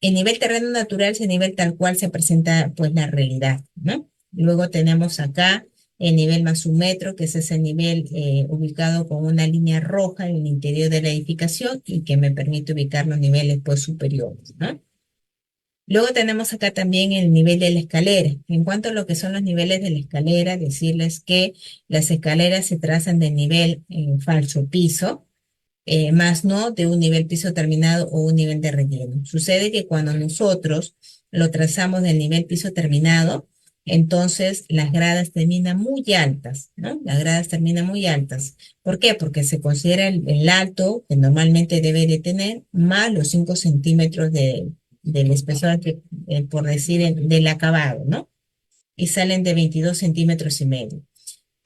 El nivel terreno natural es el nivel tal cual se presenta, pues, la realidad, ¿no? Luego tenemos acá el nivel más un metro, que es ese nivel ubicado con una línea roja en el interior de la edificación y que me permite ubicar los niveles, pues, superiores, ¿no? Luego tenemos acá también el nivel de la escalera. En cuanto a lo que son los niveles de la escalera, decirles que las escaleras se trazan de nivel falso piso, más no de un nivel piso terminado o un nivel de relleno. Sucede que cuando nosotros lo trazamos del nivel piso terminado, entonces las gradas terminan muy altas, ¿no? Las gradas terminan muy altas. ¿Por qué? Porque se considera el alto que normalmente debe de tener más los 5 centímetros del espesor, por decir, del acabado, ¿no? Y salen de 22 centímetros y medio.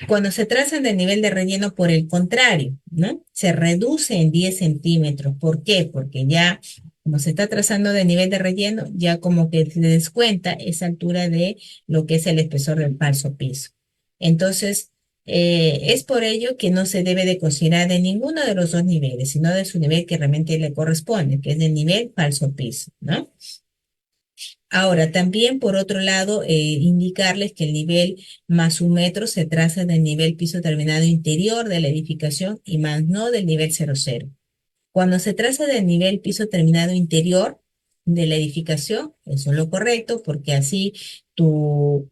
Cuando se trazan del nivel de relleno, por el contrario, ¿no? Se reduce en 10 centímetros. ¿Por qué? Porque ya, como se está trazando de nivel de relleno, ya como que se descuenta esa altura de lo que es el espesor del falso piso. Entonces, es por ello que no se debe de considerar de ninguno de los dos niveles, sino de su nivel que realmente le corresponde, que es del nivel falso piso, ¿no? Ahora, también por otro lado, indicarles que el nivel más un metro se traza del nivel piso terminado interior de la edificación y más no del nivel 00. Cuando se traza del nivel piso terminado interior de la edificación, eso es lo correcto, porque así tu,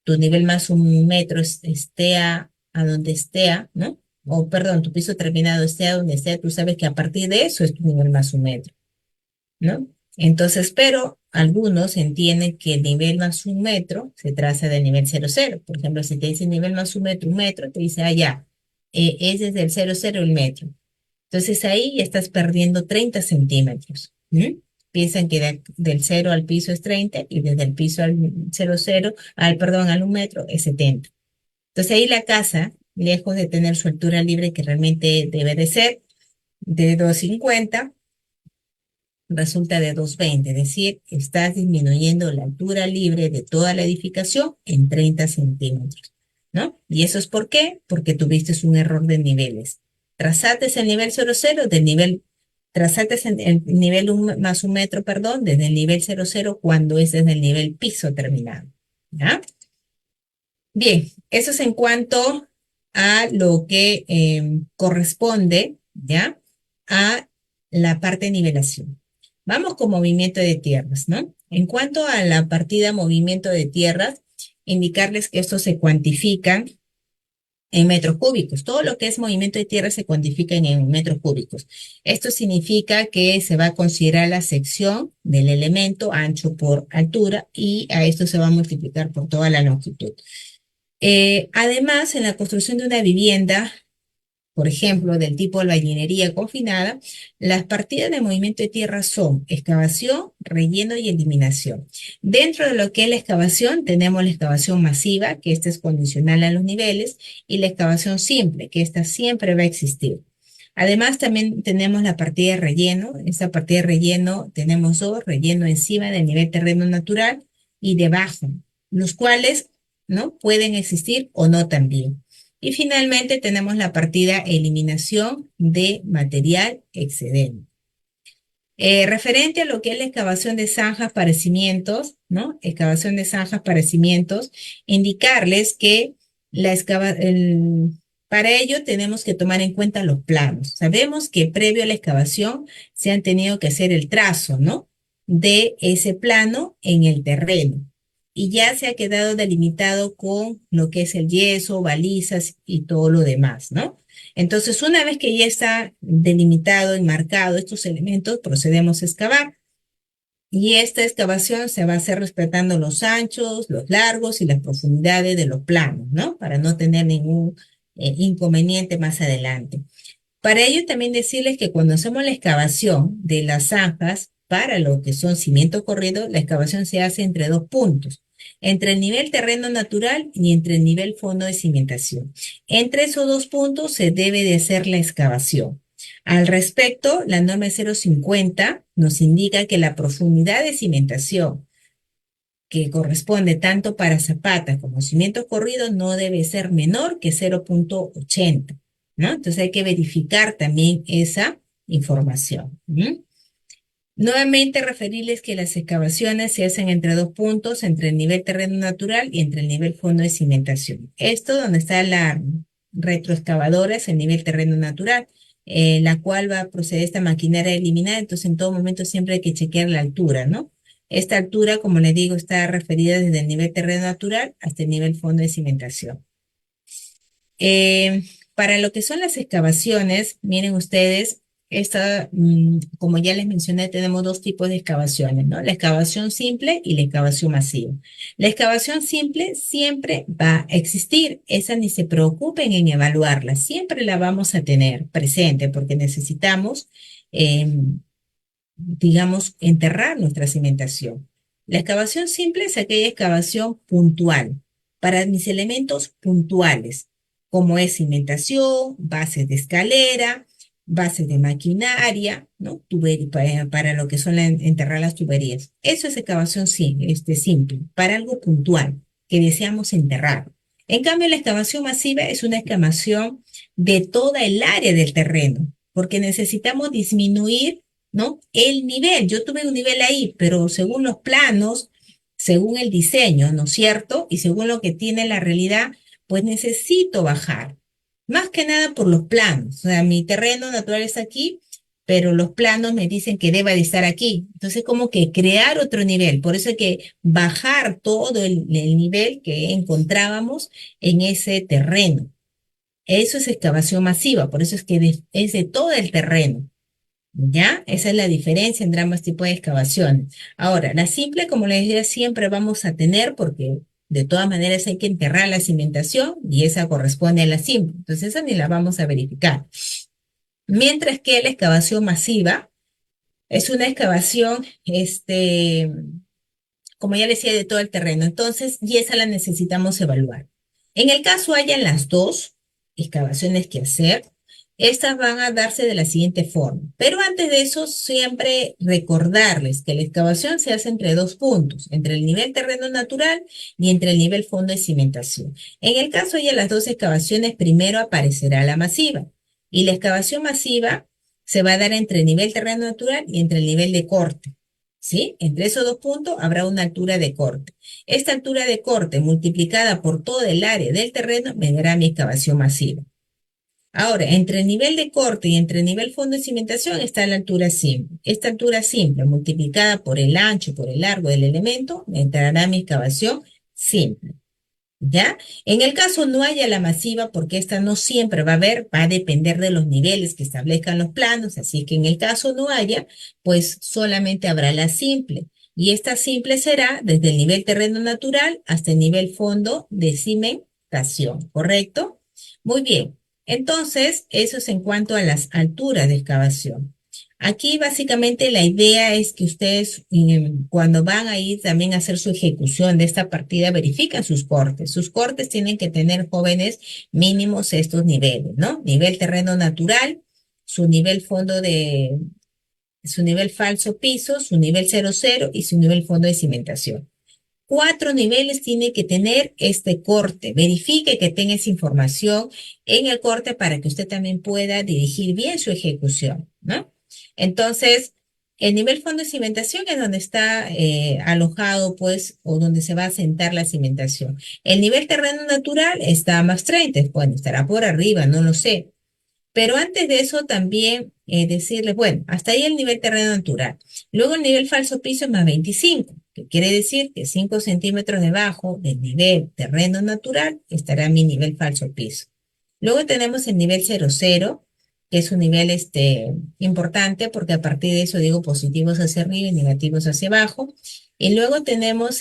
tu nivel más un metro esté a donde esté, ¿no? O perdón, tu piso terminado esté a donde esté, tú sabes que a partir de eso es tu nivel más un metro, ¿no? Entonces, pero algunos entienden que el nivel más un metro se traza del nivel 00. Por ejemplo, si te dice nivel más un metro, te dice, ah, ya, es desde el 00 el metro. Entonces ahí ya estás perdiendo 30 centímetros. ¿Mm? Piensan que del 0 al piso es 30 y desde el piso al 00, perdón, al un metro es 70. Entonces ahí la casa, lejos de tener su altura libre que realmente debe de ser de 2,50, resulta de 2,20, es decir, estás disminuyendo la altura libre de toda la edificación en 30 centímetros, ¿no? ¿Y eso es por qué? Porque tuviste un error de niveles. Trazaste el nivel 00 del nivel, trazaste el nivel más un metro, perdón, desde el nivel 00 cuando es desde el nivel piso terminado, ¿ya? Bien, eso es en cuanto a lo que corresponde, ¿ya? A la parte de nivelación. Vamos con movimiento de tierras, ¿no? En cuanto a la partida movimiento de tierras, indicarles que esto se cuantifica en metros cúbicos. Todo lo que es movimiento de tierra se cuantifica en metros cúbicos. Esto significa que se va a considerar la sección del elemento ancho por altura y a esto se va a multiplicar por toda la longitud. Además, en la construcción de una vivienda, por ejemplo, del tipo albañilería confinada, las partidas de movimiento de tierra son excavación, relleno y eliminación. Dentro de lo que es la excavación, tenemos la excavación masiva, que esta es condicional a los niveles, y la excavación simple, que esta siempre va a existir. Además, también tenemos la partida de relleno. Esta partida de relleno tenemos dos, relleno encima del nivel terreno natural y debajo, los cuales ¿no? Pueden existir o no también. Y finalmente tenemos la partida eliminación de material excedente. Referente a lo que es la excavación de zanjas para cimientos, ¿no? Excavación de zanjas para cimientos, indicarles que para ello tenemos que tomar en cuenta los planos. Sabemos que previo a la excavación se han tenido que hacer el trazo, ¿no? De ese plano en el terreno. Y ya se ha quedado delimitado con lo que es el yeso, balizas y todo lo demás, ¿no? Entonces, una vez que ya está delimitado, enmarcado estos elementos, procedemos a excavar. Y esta excavación se va a hacer respetando los anchos, los largos y las profundidades de los planos, ¿no? Para no tener ningún inconveniente más adelante. Para ello también decirles que cuando hacemos la excavación de las zanjas para lo que son cimiento corrido, la excavación se hace entre dos puntos, entre el nivel terreno natural y entre el nivel fondo de cimentación. Entre esos dos puntos se debe de hacer la excavación. Al respecto, la norma 050 nos indica que la profundidad de cimentación que corresponde tanto para zapatas como cimiento corrido no debe ser menor que 0,80, ¿no? Entonces hay que verificar también esa información. Nuevamente referirles que las excavaciones se hacen entre dos puntos, entre el nivel terreno natural y entre el nivel fondo de cimentación. Esto donde está la retroexcavadora es el nivel terreno natural, la cual va a proceder esta maquinaria a eliminar, entonces en todo momento siempre hay que chequear la altura, ¿no? Esta altura, como les digo, está referida desde el nivel terreno natural hasta el nivel fondo de cimentación. Para lo que son las excavaciones, miren ustedes, como ya les mencioné, tenemos dos tipos de excavaciones, ¿no? La excavación simple y la excavación masiva. La excavación simple siempre va a existir, esa ni se preocupen en evaluarla, siempre la vamos a tener presente porque necesitamos, digamos, enterrar nuestra cimentación. La excavación simple es aquella excavación puntual, para mis elementos puntuales, como es cimentación, bases de escalera, bases de maquinaria, ¿no? Para lo que son enterrar las tuberías. Eso es excavación simple, para algo puntual que deseamos enterrar. En cambio, la excavación masiva es una excavación de toda el área del terreno, porque necesitamos disminuir, ¿no? El nivel. Yo tuve un nivel ahí, pero según los planos, según el diseño, ¿no es cierto? Y según lo que tiene la realidad, pues necesito bajar. Más que nada por los planos. O sea, mi terreno natural está aquí, pero los planos me dicen que deba de estar aquí. Entonces, como que crear otro nivel. Por eso hay que bajar todo el nivel que encontrábamos en ese terreno. Eso es excavación masiva, por eso es que es de todo el terreno. ¿Ya? Esa es la diferencia entre ambos tipos de excavaciones. Ahora, la simple, como les decía, siempre vamos a tener porque de todas maneras hay que enterrar la cimentación y esa corresponde a la simple. Entonces, esa ni la vamos a verificar. Mientras que la excavación masiva es una excavación, como ya les decía, de todo el terreno. Entonces, y esa la necesitamos evaluar. En el caso hayan las dos excavaciones que hacer, estas van a darse de la siguiente forma. Pero antes de eso, siempre recordarles que la excavación se hace entre dos puntos, entre el nivel terreno natural y entre el nivel fondo de cimentación. En el caso de las dos excavaciones, primero aparecerá la masiva. Y la excavación masiva se va a dar entre el nivel terreno natural y entre el nivel de corte. ¿Sí? Entre esos dos puntos habrá una altura de corte. Esta altura de corte multiplicada por todo el área del terreno me dará mi excavación masiva. Ahora, entre el nivel de corte y entre el nivel fondo de cimentación está la altura simple. Esta altura simple multiplicada por el ancho, por el largo del elemento, me dará mi excavación simple. ¿Ya? En el caso no haya la masiva, porque esta no siempre va a haber, va a depender de los niveles que establezcan los planos, así que en el caso no haya, pues solamente habrá la simple. Y esta simple será desde el nivel terreno natural hasta el nivel fondo de cimentación, ¿correcto? Muy bien. Entonces, eso es en cuanto a las alturas de excavación. Aquí básicamente la idea es que ustedes cuando van a ir también a hacer su ejecución de esta partida, verifican sus cortes. Sus cortes tienen que tener, jóvenes, mínimos estos niveles, ¿no? Nivel terreno natural, su nivel fondo de, su nivel falso piso, su nivel 00 y su nivel fondo de cimentación. 4 niveles tiene que tener este corte. Verifique que tenga esa información en el corte para que usted también pueda dirigir bien su ejecución, ¿no? Entonces, el nivel fondo de cimentación es donde está alojado, pues, o donde se va a sentar la cimentación. El nivel terreno natural está a más 30, bueno, estará por arriba, no lo sé. Pero antes de eso también decirles, bueno, hasta ahí el nivel terreno natural. Luego el nivel falso piso es más 25, que quiere decir que 5 centímetros debajo del nivel terreno natural estará mi nivel falso piso. Luego tenemos el nivel 00, que es un nivel importante porque a partir de eso digo positivos hacia arriba y negativos hacia abajo. Y luego tenemos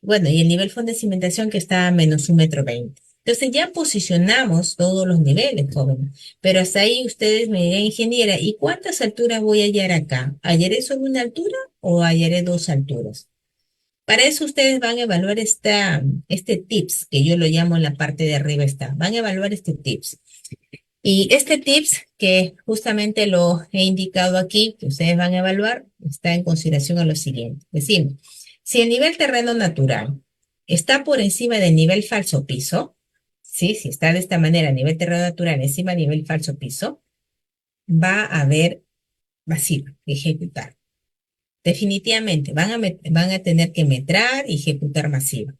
bueno, y el nivel fondo de cimentación que está a menos 1,20 m. Entonces ya posicionamos todos los niveles, jóvenes. Pero hasta ahí ustedes me dirán, ingeniera, ¿y cuántas alturas voy a hallar acá? ¿Hallaré solo una altura o hallaré dos alturas? Para eso ustedes van a evaluar este tips, que yo lo llamo en la parte de arriba está. Van a evaluar este tips. Y este tips, que justamente lo he indicado aquí, que ustedes van a evaluar, está en consideración a lo siguiente. Decimos, si el nivel terreno natural está por encima del nivel falso piso, ¿sí? Si está de esta manera, nivel terreno natural encima del nivel falso piso, va a haber masiva, ejecutar. Definitivamente, van a tener que metrar y ejecutar masiva,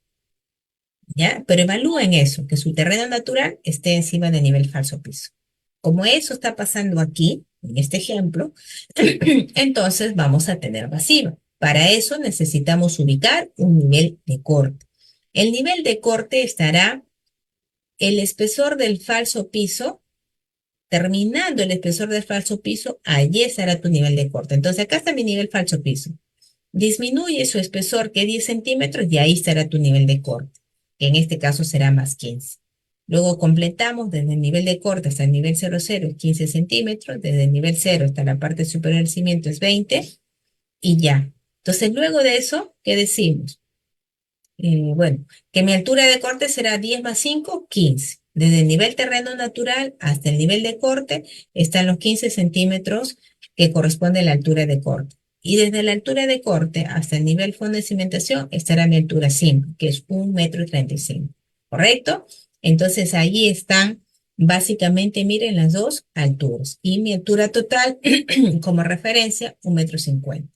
¿ya? Pero evalúen eso, que su terreno natural esté encima del nivel falso piso. Como eso está pasando aquí, en este ejemplo, entonces vamos a tener masiva. Para eso necesitamos ubicar un nivel de corte. El nivel de corte estará el espesor del falso piso, terminando el espesor del falso piso, allí estará tu nivel de corte. Entonces acá está mi nivel falso piso. Disminuye su espesor que 10 centímetros y ahí estará tu nivel de corte, que en este caso será más 15. Luego completamos desde el nivel de corte hasta el nivel 00 es 15 centímetros, desde el nivel 0 hasta la parte superior del cimiento es 20 y ya. Entonces luego de eso, ¿qué decimos? Bueno, que mi altura de corte será 10 más 5, 15. Desde el nivel terreno natural hasta el nivel de corte están los 15 centímetros que corresponde a la altura de corte. Y desde la altura de corte hasta el nivel fondo de cimentación estará mi altura 5, que es 1,35 m. ¿Correcto? Entonces ahí están básicamente, miren las dos alturas. Y mi altura total como referencia, 1,50 m.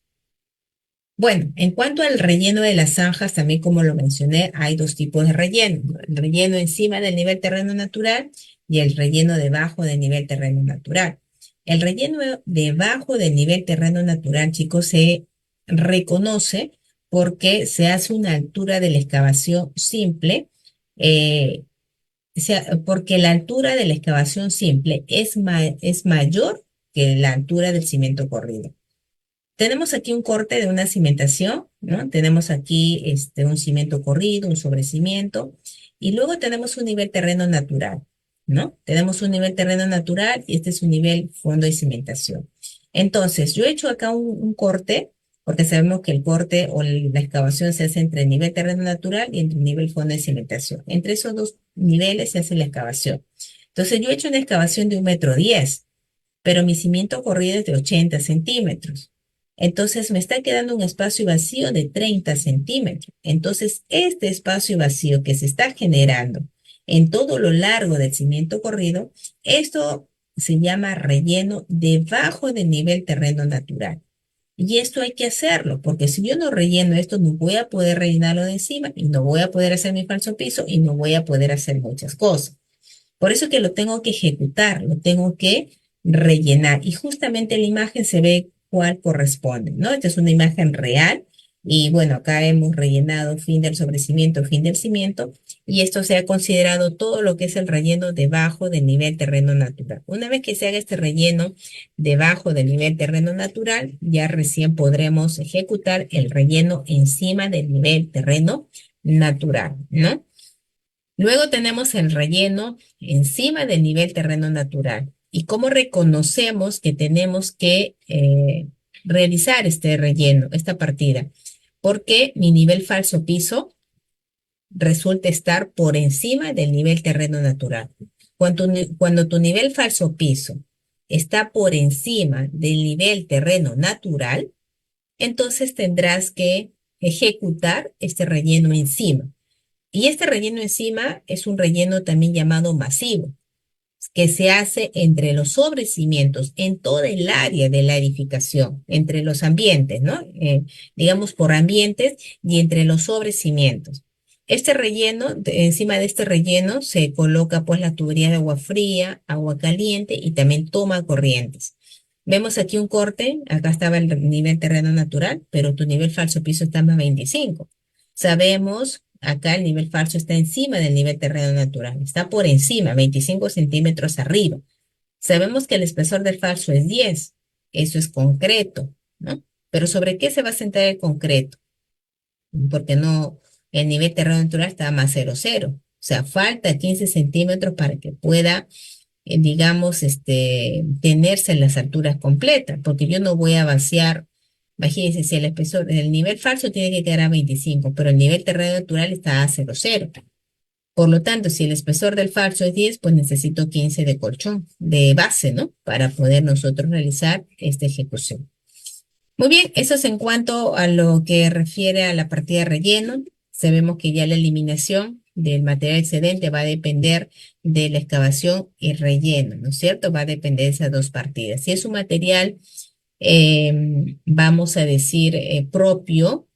Bueno, en cuanto al relleno de las zanjas, también como lo mencioné, hay dos tipos de relleno, ¿no? El relleno encima del nivel terreno natural y el relleno debajo del nivel terreno natural. El relleno debajo del nivel terreno natural, chicos, se reconoce porque se hace una altura de la excavación simple, eh, porque la altura de la excavación simple es mayor que la altura del cimiento corrido. Tenemos aquí un corte de una cimentación, ¿no? Tenemos aquí un cimiento corrido, un sobrecimiento, y luego tenemos un nivel terreno natural, ¿no? Tenemos un nivel terreno natural y este es un nivel fondo de cimentación. Entonces, yo he hecho acá un corte, porque sabemos que el corte o la excavación se hace entre el nivel terreno natural y entre el nivel fondo de cimentación. Entre esos dos niveles se hace la excavación. Entonces, yo he hecho una excavación de 1,10 m, pero mi cimiento corrido es de 80 centímetros. Entonces me está quedando un espacio vacío de 30 centímetros. Entonces este espacio vacío que se está generando en todo lo largo del cimiento corrido, esto se llama relleno debajo del nivel terreno natural. Y esto hay que hacerlo, porque si yo no relleno esto, no voy a poder rellenarlo de encima y no voy a poder hacer mi falso piso y no voy a poder hacer muchas cosas. Por eso que lo tengo que ejecutar, lo tengo que rellenar. Y justamente en la imagen se ve cuál corresponde, ¿no? Esta es una imagen real. Y bueno, acá hemos rellenado fin del sobrecimiento, fin del cimiento. Y esto se ha considerado todo lo que es el relleno debajo del nivel terreno natural. Una vez que se haga este relleno debajo del nivel terreno natural, ya recién podremos ejecutar el relleno encima del nivel terreno natural, ¿no? Luego tenemos el relleno encima del nivel terreno natural. ¿Y cómo reconocemos que tenemos que realizar este relleno, esta partida? Porque mi nivel falso piso resulta estar por encima del nivel terreno natural. Cuando tu nivel falso piso está por encima del nivel terreno natural, entonces tendrás que ejecutar este relleno encima. Y este relleno encima es un relleno también llamado masivo, que se hace entre los sobrecimientos en toda el área de la edificación, entre los ambientes, ¿no? Digamos por ambientes y entre los sobrecimientos. Este relleno, encima de este relleno se coloca pues la tubería de agua fría, agua caliente y también toma corrientes. Vemos aquí un corte, acá estaba el nivel terreno natural, pero tu nivel falso piso está en más 25. Sabemos, acá el nivel falso está encima del nivel terreno natural, está por encima, 25 centímetros arriba. Sabemos que el espesor del falso es 10, eso es concreto, ¿no? Pero ¿sobre qué se va a centrar el concreto? Porque no, el nivel terreno natural está más 0,0. O sea, falta 15 centímetros para que pueda digamos, tenerse en las alturas completas, porque yo no voy a vaciar, imagínense, si el espesor, el nivel falso tiene que quedar a 25, pero el nivel terreno natural está a 0,0. Por lo tanto, si el espesor del falso es 10, pues necesito 15 de colchón, de base, ¿no? Para poder nosotros realizar esta ejecución. Muy bien, eso es en cuanto a lo que refiere a la partida de relleno. Sabemos que ya la eliminación del material excedente va a depender de la excavación y relleno, ¿no es cierto? Va a depender de esas dos partidas. Si es un material, vamos a decir, propio,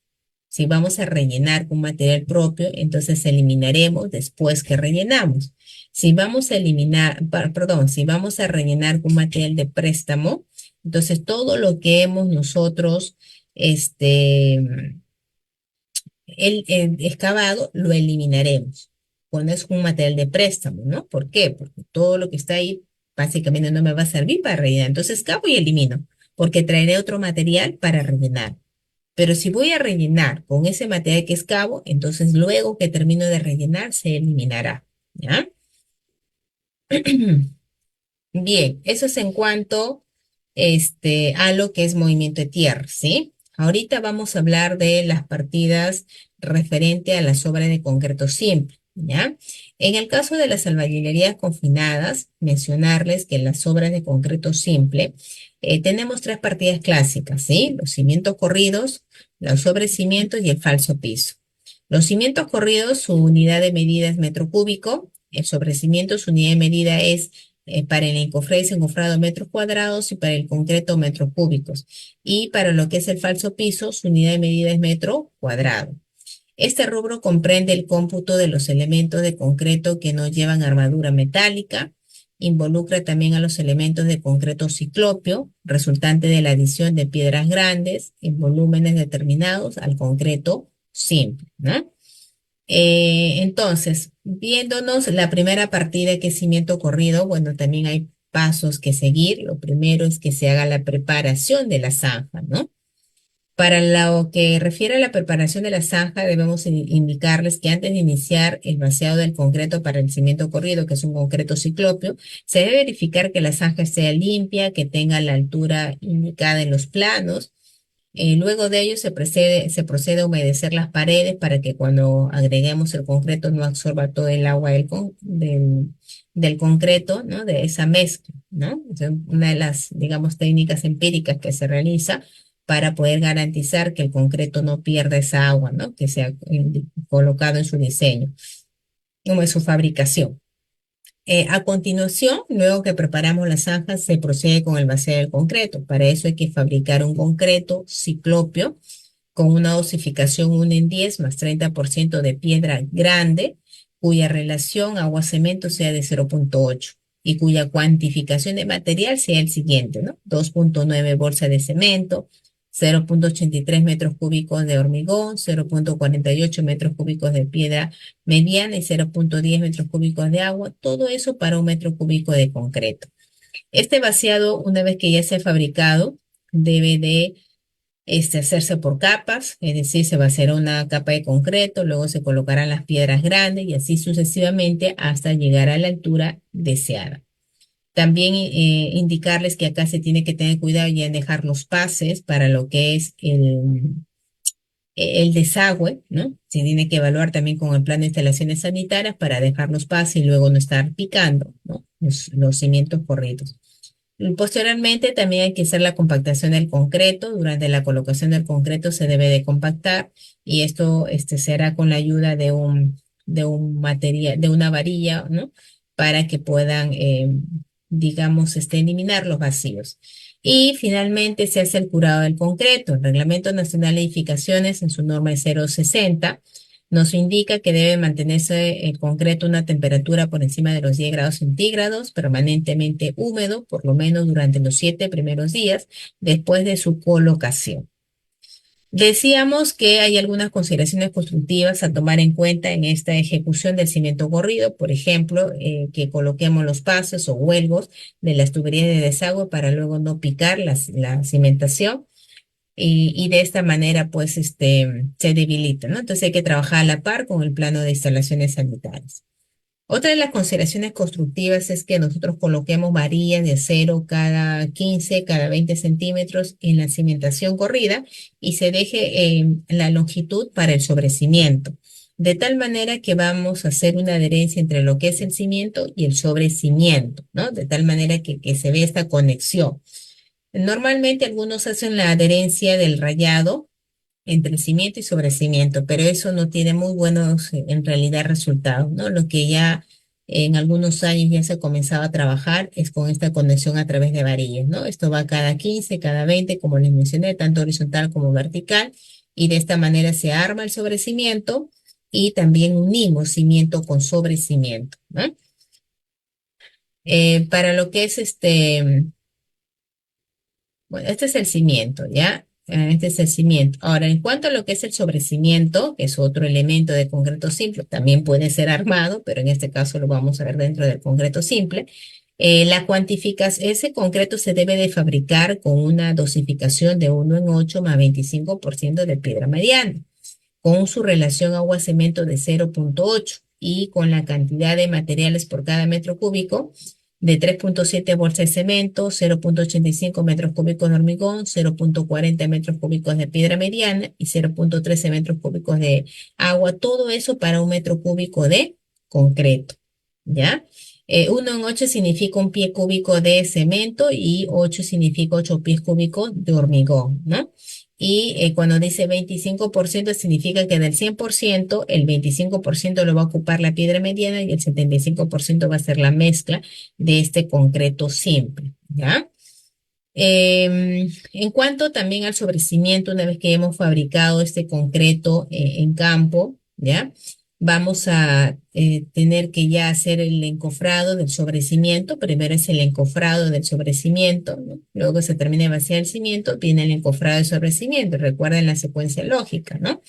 si vamos a rellenar con material propio, entonces eliminaremos después que rellenamos. Si vamos a eliminar, perdón, si vamos a rellenar con material de préstamo, entonces todo lo que hemos nosotros el excavado lo eliminaremos cuando es un material de préstamo, ¿no? ¿Por qué? Porque todo lo que está ahí básicamente no me va a servir para rellenar. Entonces excavo y elimino, porque traeré otro material para rellenar. Pero si voy a rellenar con ese material que excavo, entonces luego que termino de rellenar se eliminará. ¿Ya? Bien, eso es en cuanto a lo que es movimiento de tierra, ¿sí? Ahorita vamos a hablar de las partidas referente a las obras de concreto simple, ¿ya? En el caso de las albañilerías confinadas, mencionarles que en las obras de concreto simple tenemos tres partidas clásicas, ¿sí? Los cimientos corridos, los sobrecimientos y el falso piso. Los cimientos corridos, su unidad de medida es metro cúbico, el sobrecimiento, su unidad de medida es para el encofrado y encofrado metros cuadrados y para el concreto metros cúbicos. Y para lo que es el falso piso, su unidad de medida es metro cuadrado. Este rubro comprende el cómputo de los elementos de concreto que no llevan armadura metálica, involucra también a los elementos de concreto ciclopio, resultante de la adición de piedras grandes en volúmenes determinados al concreto simple, ¿no? Entonces, viéndonos la primera partida que es cimiento corrido, bueno, también hay pasos que seguir. Lo primero es que se haga la preparación de la zanja, ¿no? Para lo que refiere a la preparación de la zanja, debemos indicarles que antes de iniciar el vaciado del concreto para el cimiento corrido, que es un concreto ciclopio, se debe verificar que la zanja sea limpia, que tenga la altura indicada en los planos. Luego de ello se procede a humedecer las paredes para que cuando agreguemos el concreto no absorba todo el agua del concreto, ¿no? De esa mezcla, ¿no? Es una de las, digamos, técnicas empíricas que se realiza para poder garantizar que el concreto no pierda esa agua, ¿no? Que se ha colocado en su diseño, como en su fabricación. A continuación, luego que preparamos las zanjas, se procede con el vacío del concreto. Para eso hay que fabricar un concreto ciclopio con una dosificación 1 en 10 más 30% de piedra grande, cuya relación agua-cemento sea de 0,8 y cuya cuantificación de material sea el siguiente, ¿no? 2,9 bolsas de cemento, 0,83 metros cúbicos de hormigón, 0,48 metros cúbicos de piedra mediana y 0,10 metros cúbicos de agua, todo eso para un metro cúbico de concreto. Este vaciado, una vez que ya se ha fabricado, debe de hacerse por capas, es decir, se va a hacer una capa de concreto, luego se colocarán las piedras grandes y así sucesivamente hasta llegar a la altura deseada. También indicarles que acá se tiene que tener cuidado ya en dejar los pases para lo que es el desagüe, ¿no? Se tiene que evaluar también con el plan de instalaciones sanitarias para dejar los pases y luego no estar picando, ¿no? Los cimientos corridos. Posteriormente también hay que hacer la compactación del concreto. Durante la colocación del concreto se debe de compactar y esto se hará con la ayuda de un material, de una varilla, ¿no? Para que puedan, digamos, eliminar los vacíos. Y finalmente se hace el curado del concreto. El Reglamento Nacional de Edificaciones en su norma 060 nos indica que debe mantenerse el concreto a una temperatura por encima de los 10 grados centígrados, permanentemente húmedo, por lo menos durante los 7 primeros días después de su colocación. Decíamos que hay algunas consideraciones constructivas a tomar en cuenta en esta ejecución del cimiento corrido, por ejemplo, que coloquemos los pasos o huelgos de las tuberías de desagüe para luego no picar la cimentación y de esta manera pues se debilita, ¿no? Entonces hay que trabajar a la par con el plano de instalaciones sanitarias. Otra de las consideraciones constructivas es que nosotros coloquemos varillas de acero cada 15, cada 20 centímetros en la cimentación corrida y se deje la longitud para el sobrecimiento, de tal manera que vamos a hacer una adherencia entre lo que es el cimiento y el sobrecimiento, ¿no? De tal manera que se ve esta conexión. Normalmente algunos hacen la adherencia del rayado entre cimiento y sobrecimiento, pero eso no tiene muy buenos en realidad resultados, ¿no? Lo que ya en algunos años ya se ha comenzado a trabajar es con esta conexión a través de varillas, ¿no? Esto va cada 15, cada 20, como les mencioné, tanto horizontal como vertical, y de esta manera se arma el sobrecimiento y también unimos cimiento con sobrecimiento, ¿no? Para lo que es bueno, este es el cimiento, ¿ya? Este es el cimiento. Ahora, en cuanto a lo que es el sobrecimiento, que es otro elemento de concreto simple, también puede ser armado, pero en este caso lo vamos a ver dentro del concreto simple. La cuantificación, ese concreto se debe de fabricar con una dosificación de 1 en 8 más 25% de piedra mediana, con su relación agua-cemento de 0,8 y con la cantidad de materiales por cada metro cúbico de 3,7 bolsas de cemento, 0,85 metros cúbicos de hormigón, 0,40 metros cúbicos de piedra mediana y 0,13 metros cúbicos de agua. Todo eso para un metro cúbico de concreto, ¿ya? 1 en 8 significa un pie cúbico de cemento y 8 significa 8 pies cúbicos de hormigón, ¿no? Y cuando dice 25% significa que del 100%, el 25% lo va a ocupar la piedra mediana y el 75% va a ser la mezcla de este concreto simple, ¿ya? En cuanto también al sobrecimiento, una vez que hemos fabricado este concreto en campo, ¿ya? Vamos a tener que ya hacer el encofrado del sobrecimiento. Primero es el encofrado del sobrecimiento, ¿no? Luego se termina de vaciar el cimiento, viene el encofrado del sobrecimiento. Recuerden la secuencia lógica, ¿no?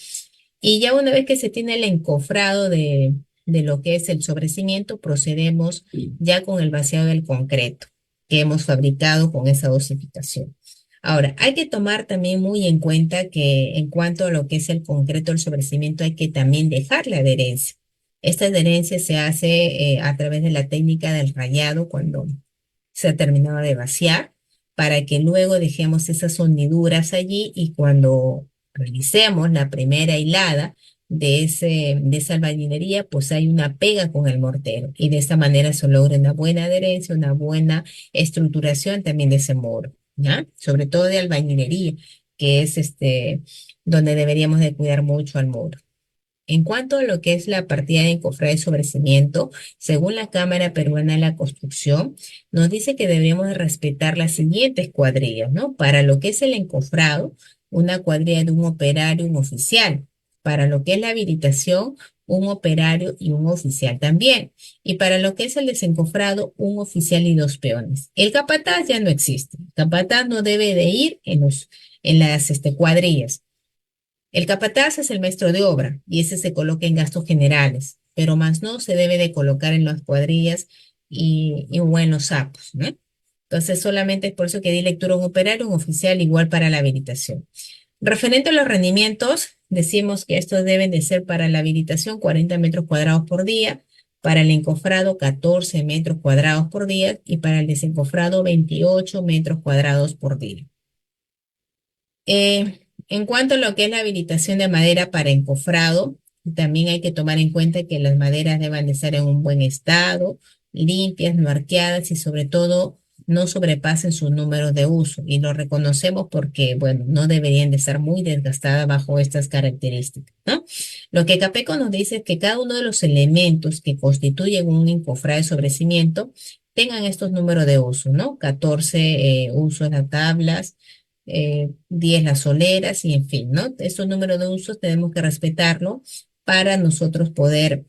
Y ya una vez que se tiene el encofrado de lo que es el sobrecimiento, procedemos ya con el vaciado del concreto que hemos fabricado con esa dosificación. Ahora, hay que tomar también muy en cuenta que en cuanto a lo que es el concreto, el sobrecimiento, hay que también dejar la adherencia. Esta adherencia se hace a través de la técnica del rayado cuando se ha terminado de vaciar, para que luego dejemos esas hendiduras allí y cuando realicemos la primera hilada de esa albañilería, pues hay una pega con el mortero y de esta manera se logra una buena adherencia, una buena estructuración también de ese muro, ¿ya? Sobre todo de albañilería, que es donde deberíamos de cuidar mucho al muro. En cuanto a lo que es la partida de encofrado y sobrecimiento, según la Cámara Peruana de la Construcción, nos dice que debemos de respetar las siguientes cuadrillas, ¿no? Para lo que es el encofrado, una cuadrilla de un operario y un oficial. Para lo que es la habilitación, un operario y un oficial también. Y para lo que es el desencofrado, un oficial y 2 peones. El capataz ya no existe. El capataz no debe de ir en las cuadrillas. El capataz es el maestro de obra y ese se coloca en gastos generales, pero más no se debe de colocar en las cuadrillas o en los sapos, ¿no? Entonces solamente es por eso que di lectura a un operario, un oficial igual para la habilitación. Referente a los rendimientos, decimos que estos deben de ser para la habilitación 40 metros cuadrados por día, para el encofrado 14 metros cuadrados por día y para el desencofrado 28 metros cuadrados por día. En cuanto a lo que es la habilitación de madera para encofrado, también hay que tomar en cuenta que las maderas deben de estar en un buen estado, limpias, no arqueadas y sobre todo no sobrepasen su número de uso. Y lo reconocemos porque, bueno, no deberían de estar muy desgastadas bajo estas características, ¿no? Lo que Capeco nos dice es que cada uno de los elementos que constituyen un encofrado de sobrecimiento tengan estos números de uso, ¿no? 14 usos las tablas, 10 las soleras y en fin, ¿no? Estos números de usos tenemos que respetarlo para nosotros poder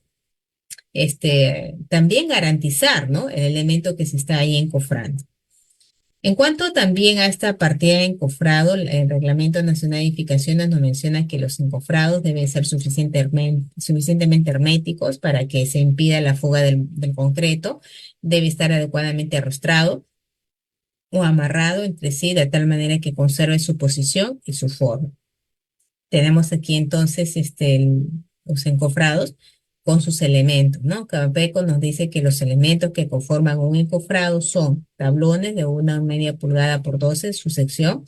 también garantizar, ¿no? El elemento que se está ahí encofrando. En cuanto también a esta partida de encofrado, el Reglamento Nacional de Edificaciones nos menciona que los encofrados deben ser suficientemente herméticos para que se impida la fuga del concreto, debe estar adecuadamente arrostrado o amarrado entre sí de tal manera que conserve su posición y su forma. Tenemos aquí entonces los encofrados con sus elementos, ¿no? Capeco nos dice que los elementos que conforman un encofrado son tablones de 1,5 pulgadas por 12, su sección,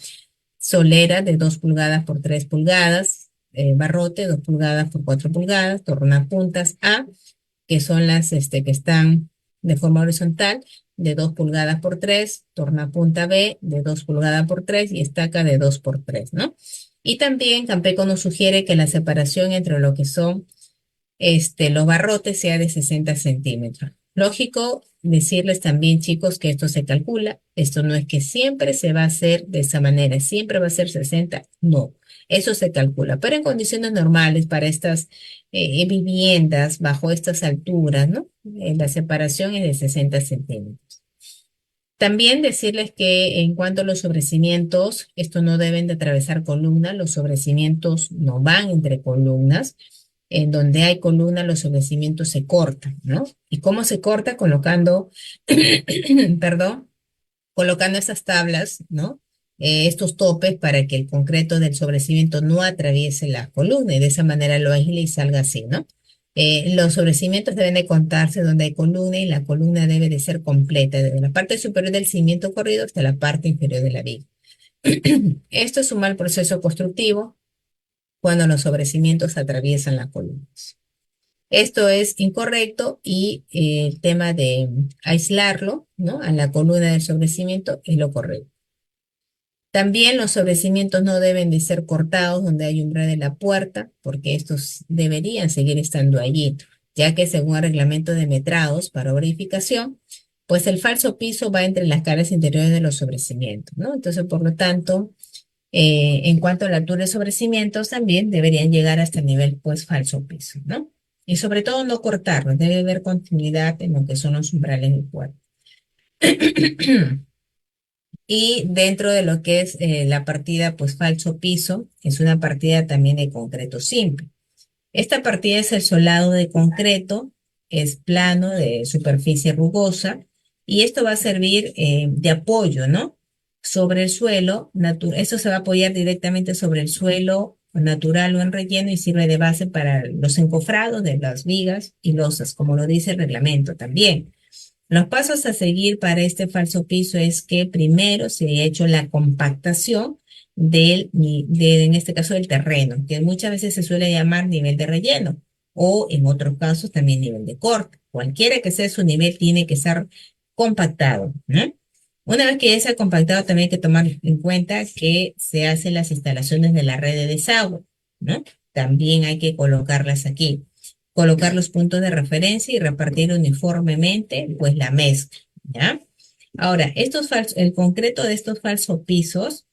solera de 2 pulgadas por 3 pulgadas, barrote 2 pulgadas por 4 pulgadas, tornapuntas A, que son las que están de forma horizontal, de 2 pulgadas por 3, tornapunta B de 2 pulgadas por 3 y estaca de 2 por 3, ¿no? Y también Campeco nos sugiere que la separación entre lo que son los barrotes sea de 60 centímetros. Lógico decirles también, chicos, que esto se calcula. Esto no es que siempre se va a hacer de esa manera, siempre va a ser 60, no. Eso se calcula, pero en condiciones normales para estas viviendas bajo estas alturas, ¿no? La separación es de 60 centímetros. También decirles que en cuanto a los sobrecimientos, estos no deben de atravesar columnas, los sobrecimientos no van entre columnas. En donde hay columnas, los sobrecimientos se cortan, ¿no? ¿Y cómo se corta? Colocando, perdón, colocando estas tablas, ¿no? Estos topes para que el concreto del sobrecimiento no atraviese la columna y de esa manera lo aísle y salga así, ¿no? Los sobrecimientos deben de contarse donde hay columna y la columna debe de ser completa, desde la parte superior del cimiento corrido hasta la parte inferior de la viga. Esto es un mal proceso constructivo cuando los sobrecimientos atraviesan las columnas. Esto es incorrecto y el tema de aislarlo, ¿no? A la columna del sobrecimiento es lo correcto. También los sobrecimientos no deben de ser cortados donde hay umbral de la puerta, porque estos deberían seguir estando allí, ya que según el reglamento de metrados para verificación, pues el falso piso va entre las caras interiores de los sobrecimientos, ¿no? Entonces, por lo tanto, en cuanto a la altura de sobrecimientos, también deberían llegar hasta el nivel, pues, falso piso, ¿no? Y sobre todo no cortarlos, debe haber continuidad en lo que son los umbrales del puerto. Y dentro de lo que es la partida, pues falso piso, es una partida también de concreto simple. Esta partida es el solado de concreto, es plano de superficie rugosa y esto va a servir de apoyo, ¿no? Sobre el suelo, esto se va a apoyar directamente sobre el suelo natural o en relleno y sirve de base para los encofrados de las vigas y losas, como lo dice el reglamento también. Los pasos a seguir para este falso piso es que primero se ha hecho la compactación en este caso del terreno, que muchas veces se suele llamar nivel de relleno o en otros casos también nivel de corte. Cualquiera que sea su nivel tiene que estar compactado, ¿no? Una vez que ya sea compactado también hay que tomar en cuenta que se hacen las instalaciones de la red de desagüe, ¿no? También hay que colocarlas aquí, colocar los puntos de referencia y repartir uniformemente pues la mezcla, ¿ya? Ahora, el concreto de estos falsos pisos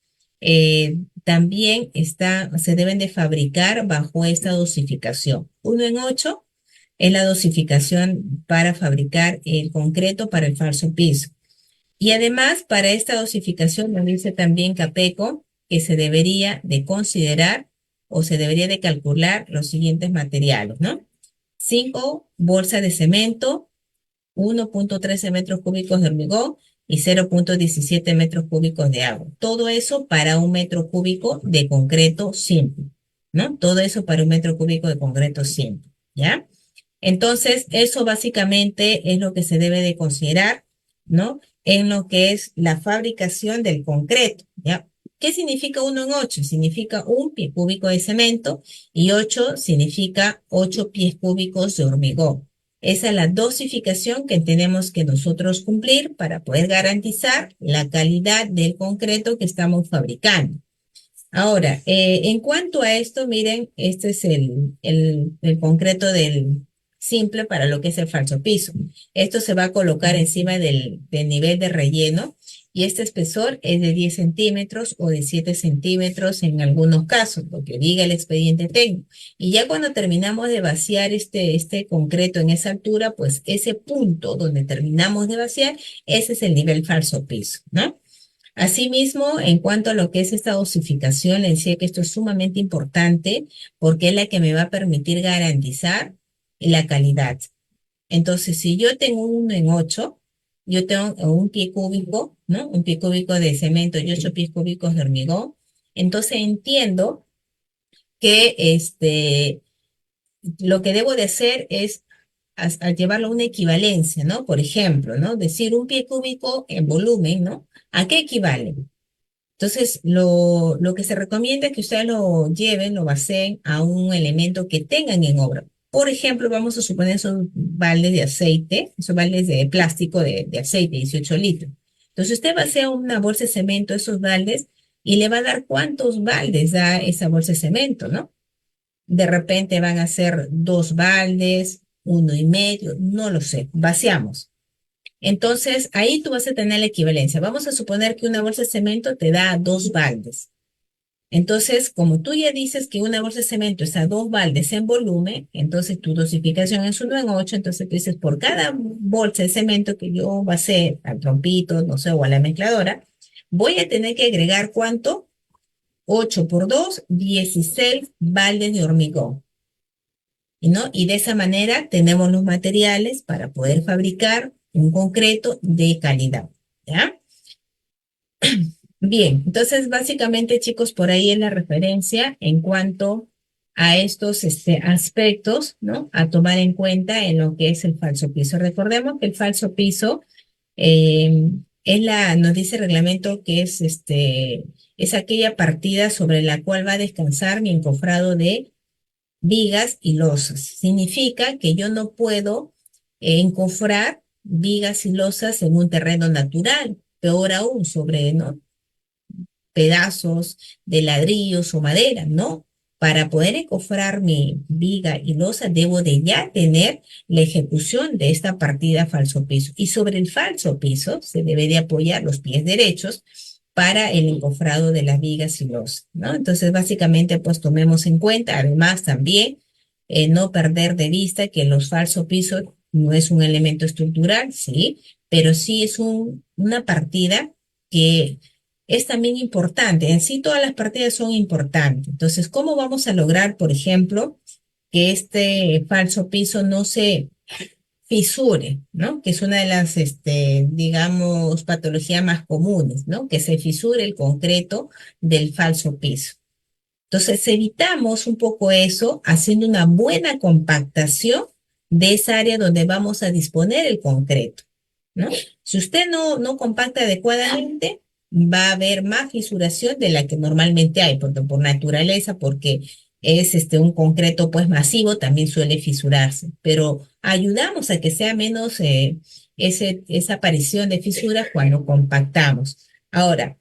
también se deben de fabricar bajo esta dosificación. 1:8 es la dosificación para fabricar el concreto para el falso piso. Y además, para esta dosificación nos dice también Capeco que se debería de considerar o se debería de calcular los siguientes materiales, ¿no? 5 bolsas de cemento, 1,13 metros cúbicos de hormigón y 0,17 metros cúbicos de agua. Todo eso para un metro cúbico de concreto simple, ¿no? Todo eso para un metro cúbico de concreto simple, ¿ya? Entonces, eso básicamente es lo que se debe de considerar, ¿no? En lo que es la fabricación del concreto, ¿ya? ¿Qué significa 1 en 8? Significa un pie cúbico de cemento y 8 significa 8 pies cúbicos de hormigón. Esa es la dosificación que tenemos que nosotros cumplir para poder garantizar la calidad del concreto que estamos fabricando. Ahora, en cuanto a esto, miren, este es el concreto del simple para lo que es el falso piso. Esto se va a colocar encima del nivel de relleno y este espesor es de 10 centímetros o de 7 centímetros en algunos casos, lo que diga el expediente técnico. Y ya cuando terminamos de vaciar este concreto en esa altura, pues ese punto donde terminamos de vaciar, ese es el nivel falso piso, ¿no? Asimismo, en cuanto a lo que es esta dosificación, le decía que esto es sumamente importante porque es la que me va a permitir garantizar la calidad. Entonces, si yo tengo 1 en 8, yo tengo un pie cúbico, ¿no? Un pie cúbico de cemento y 8 pies cúbicos de hormigón. Entonces entiendo que lo que debo de hacer es a llevarlo a una equivalencia, ¿no? Por ejemplo, ¿no? Decir un pie cúbico en volumen, ¿no? ¿A qué equivale? Entonces, lo que se recomienda es que ustedes lo lleven, lo baseen a un elemento que tengan en obra. Por ejemplo, vamos a suponer esos baldes de aceite, esos baldes de plástico de aceite, 18 litros. Entonces, usted basea una bolsa de cemento, esos baldes, y le va a dar cuántos baldes da esa bolsa de cemento, ¿no? De repente van a ser 2 baldes, 1,5, no lo sé, vaciamos. Entonces, ahí tú vas a tener la equivalencia. Vamos a suponer que una bolsa de cemento te da 2 baldes. Entonces, como tú ya dices que una bolsa de cemento es a 2 baldes en volumen, entonces tu dosificación es 1 en 8, entonces tú dices, por cada bolsa de cemento que yo basé al trompito, no sé, o a la mezcladora, voy a tener que agregar ¿cuánto? 8 por 2, 16 baldes de hormigón. ¿No? Y de esa manera tenemos los materiales para poder fabricar un concreto de calidad, ¿ya? Bien, entonces básicamente, chicos, por ahí es la referencia en cuanto a estos aspectos, ¿no? A tomar en cuenta en lo que es el falso piso. Recordemos que el falso piso nos dice el reglamento que es aquella partida sobre la cual va a descansar mi encofrado de vigas y losas. Significa que yo no puedo encofrar vigas y losas en un terreno natural, peor aún sobre, ¿no? Pedazos de ladrillos o madera, ¿no? Para poder encofrar mi viga y losa, debo de ya tener la ejecución de esta partida falso piso. Y sobre el falso piso se debe de apoyar los pies derechos para el encofrado de las vigas y losas, ¿no? Entonces, básicamente, pues tomemos en cuenta, además también, no perder de vista que los falso pisos no es un elemento estructural, sí, pero sí es una partida que es también importante. En sí, todas las partidas son importantes. Entonces, ¿cómo vamos a lograr, por ejemplo, que este falso piso no se fisure, ¿no? Que es una de las, digamos, patologías más comunes, ¿no? Que se fisure el concreto del falso piso. Entonces, evitamos un poco eso haciendo una buena compactación de esa área donde vamos a disponer el concreto, ¿no? Si usted no compacta adecuadamente, va a haber más fisuración de la que normalmente hay, porque por naturaleza, porque es un concreto pues masivo, también suele fisurarse, pero ayudamos a que sea menos esa aparición de fisuras cuando compactamos. Ahora,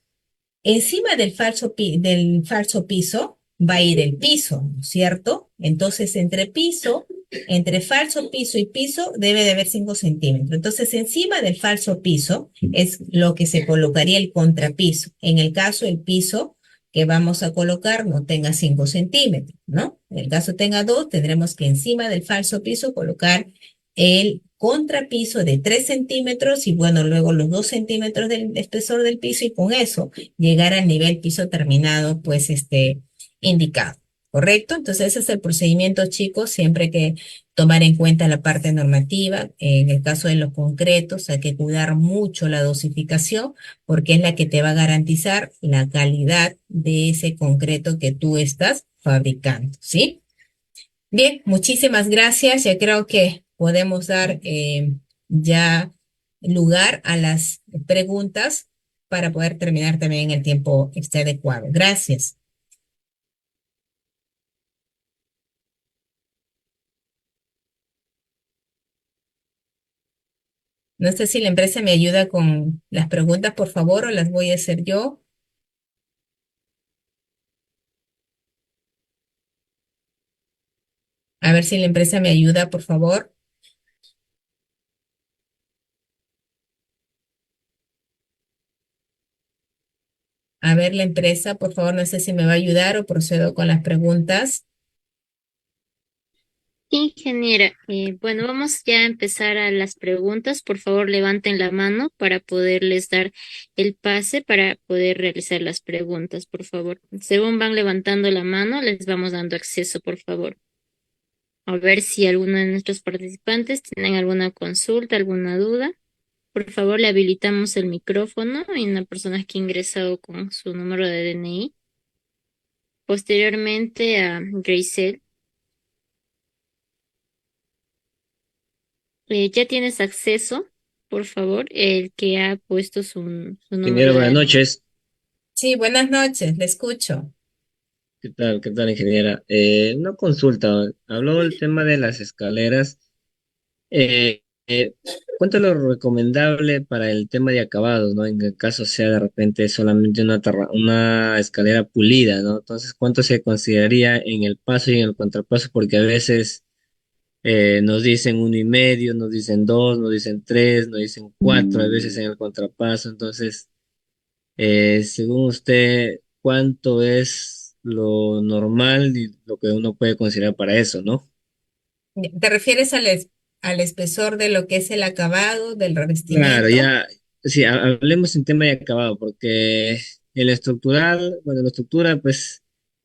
encima del falso piso va a ir el piso, ¿no es cierto? Entonces, entre falso piso y piso debe de haber 5 centímetros. Entonces, encima del falso piso es lo que se colocaría el contrapiso. En el caso el piso que vamos a colocar no tenga 5 centímetros, ¿no? En el caso tenga 2, tendremos que encima del falso piso colocar el contrapiso de 3 centímetros y bueno, luego los 2 centímetros del espesor del piso y con eso llegar al nivel piso terminado, pues indicado. ¿correcto? Entonces ese es el procedimiento, chicos, siempre hay que tomar en cuenta la parte normativa. En el caso de los concretos hay que cuidar mucho la dosificación porque es la que te va a garantizar la calidad de ese concreto que tú estás fabricando, ¿sí? Bien, muchísimas gracias. Ya creo que podemos dar ya lugar a las preguntas para poder terminar también en el tiempo que esté adecuado. Gracias. No sé si la empresa me ayuda con las preguntas, por favor, o las voy a hacer yo. A ver si la empresa me ayuda, por favor. A ver, la empresa, por favor, no sé si me va a ayudar o procedo con las preguntas. Ingeniera, bueno, vamos ya a empezar a las preguntas. Por favor, levanten la mano para poderles dar el pase para poder realizar las preguntas, por favor. Según van levantando la mano, les vamos dando acceso, por favor. A ver si alguno de nuestros participantes tienen alguna consulta, alguna duda. Por favor, le habilitamos el micrófono y una persona que ha ingresado con su número de DNI. Posteriormente a Grace. Ya tienes acceso, por favor, el que ha puesto su número Ingeniero, de buenas DNI. noches. Sí, buenas noches, le escucho. ¿Qué tal? ¿Qué tal, ingeniera? Una consulta. Habló el tema de las escaleras. Eh, eh, ¿Cuánto es lo recomendable para el tema de acabados, ¿no? En el caso sea de repente solamente una escalera pulida, ¿no? Entonces, ¿cuánto se consideraría en el paso y en el contrapaso? Porque a veces nos dicen 1,5, nos dicen 2, nos dicen 3, nos dicen 4, a veces en el contrapaso. Entonces, según usted, ¿cuánto es lo normal y lo que uno puede considerar para eso, ¿no? ¿Te refieres al espesor de lo que es el acabado del Claro, revestimiento? ya, sí, hablemos en tema de acabado, porque el estructural, bueno, la estructura, pues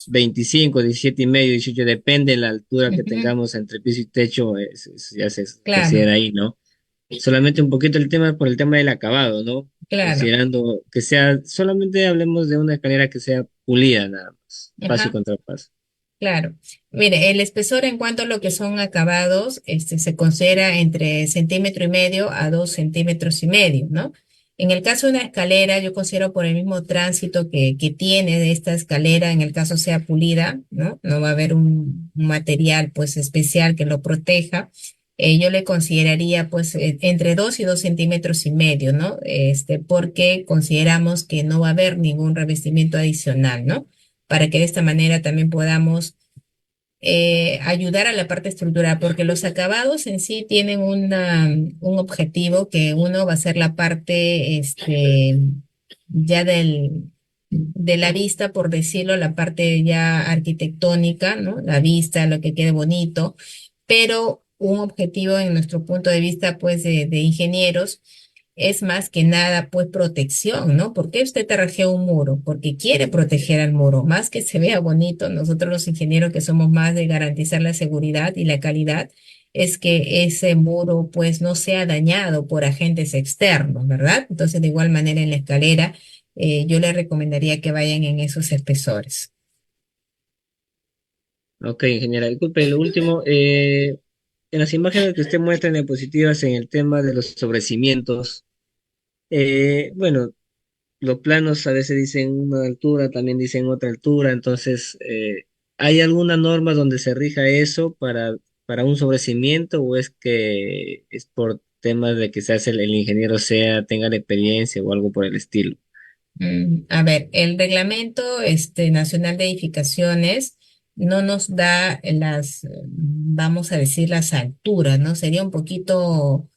25, 17,5, 18, depende de la altura que Ujú. tengamos entre piso y techo, ya se Claro, considera ahí, ¿no? Solamente un poquito el tema por el tema del acabado, ¿no? claro. Considerando que sea, solamente hablemos de una escalera que sea pulida nada más, paso y Ajá. contrapaso. Claro. Mire, el espesor en cuanto a lo que son acabados, se considera entre centímetro y medio a 2,5 centímetros, ¿no? En el caso de una escalera, yo considero por el mismo tránsito que tiene de esta escalera, en el caso sea pulida, ¿no? No va a haber un material, pues, especial que lo proteja. Yo le consideraría, pues, entre 2 y 2,5 centímetros, ¿no? Porque consideramos que no va a haber ningún revestimiento adicional, ¿no? Para que de esta manera también podamos ayudar a la parte estructural, porque los acabados en sí tienen un objetivo que uno va a ser la parte ya de la vista, por decirlo, la parte ya arquitectónica, ¿no? La vista, lo que quede bonito, pero un objetivo en nuestro punto de vista, pues, de ingenieros es más que nada, pues, protección, ¿no? ¿Por qué usted tarajea un muro? Porque quiere proteger al muro, más que se vea bonito. Nosotros los ingenieros que somos más de garantizar la seguridad y la calidad, es que ese muro, pues, no sea dañado por agentes externos, ¿verdad? Entonces, de igual manera en la escalera, yo le recomendaría que vayan en esos espesores. Ok, ingeniera, disculpe, lo último, en las imágenes que usted muestra en diapositivas en el tema de los sobrecimientos, bueno, los planos a veces dicen una altura, también dicen otra altura, entonces, ¿hay alguna norma donde se rija eso para un sobrecimiento o es que es por temas de que se hace el ingeniero tenga la experiencia o algo por el estilo? A ver, el reglamento nacional de edificaciones no nos da vamos a decir, las alturas, ¿no? Sería un poquito,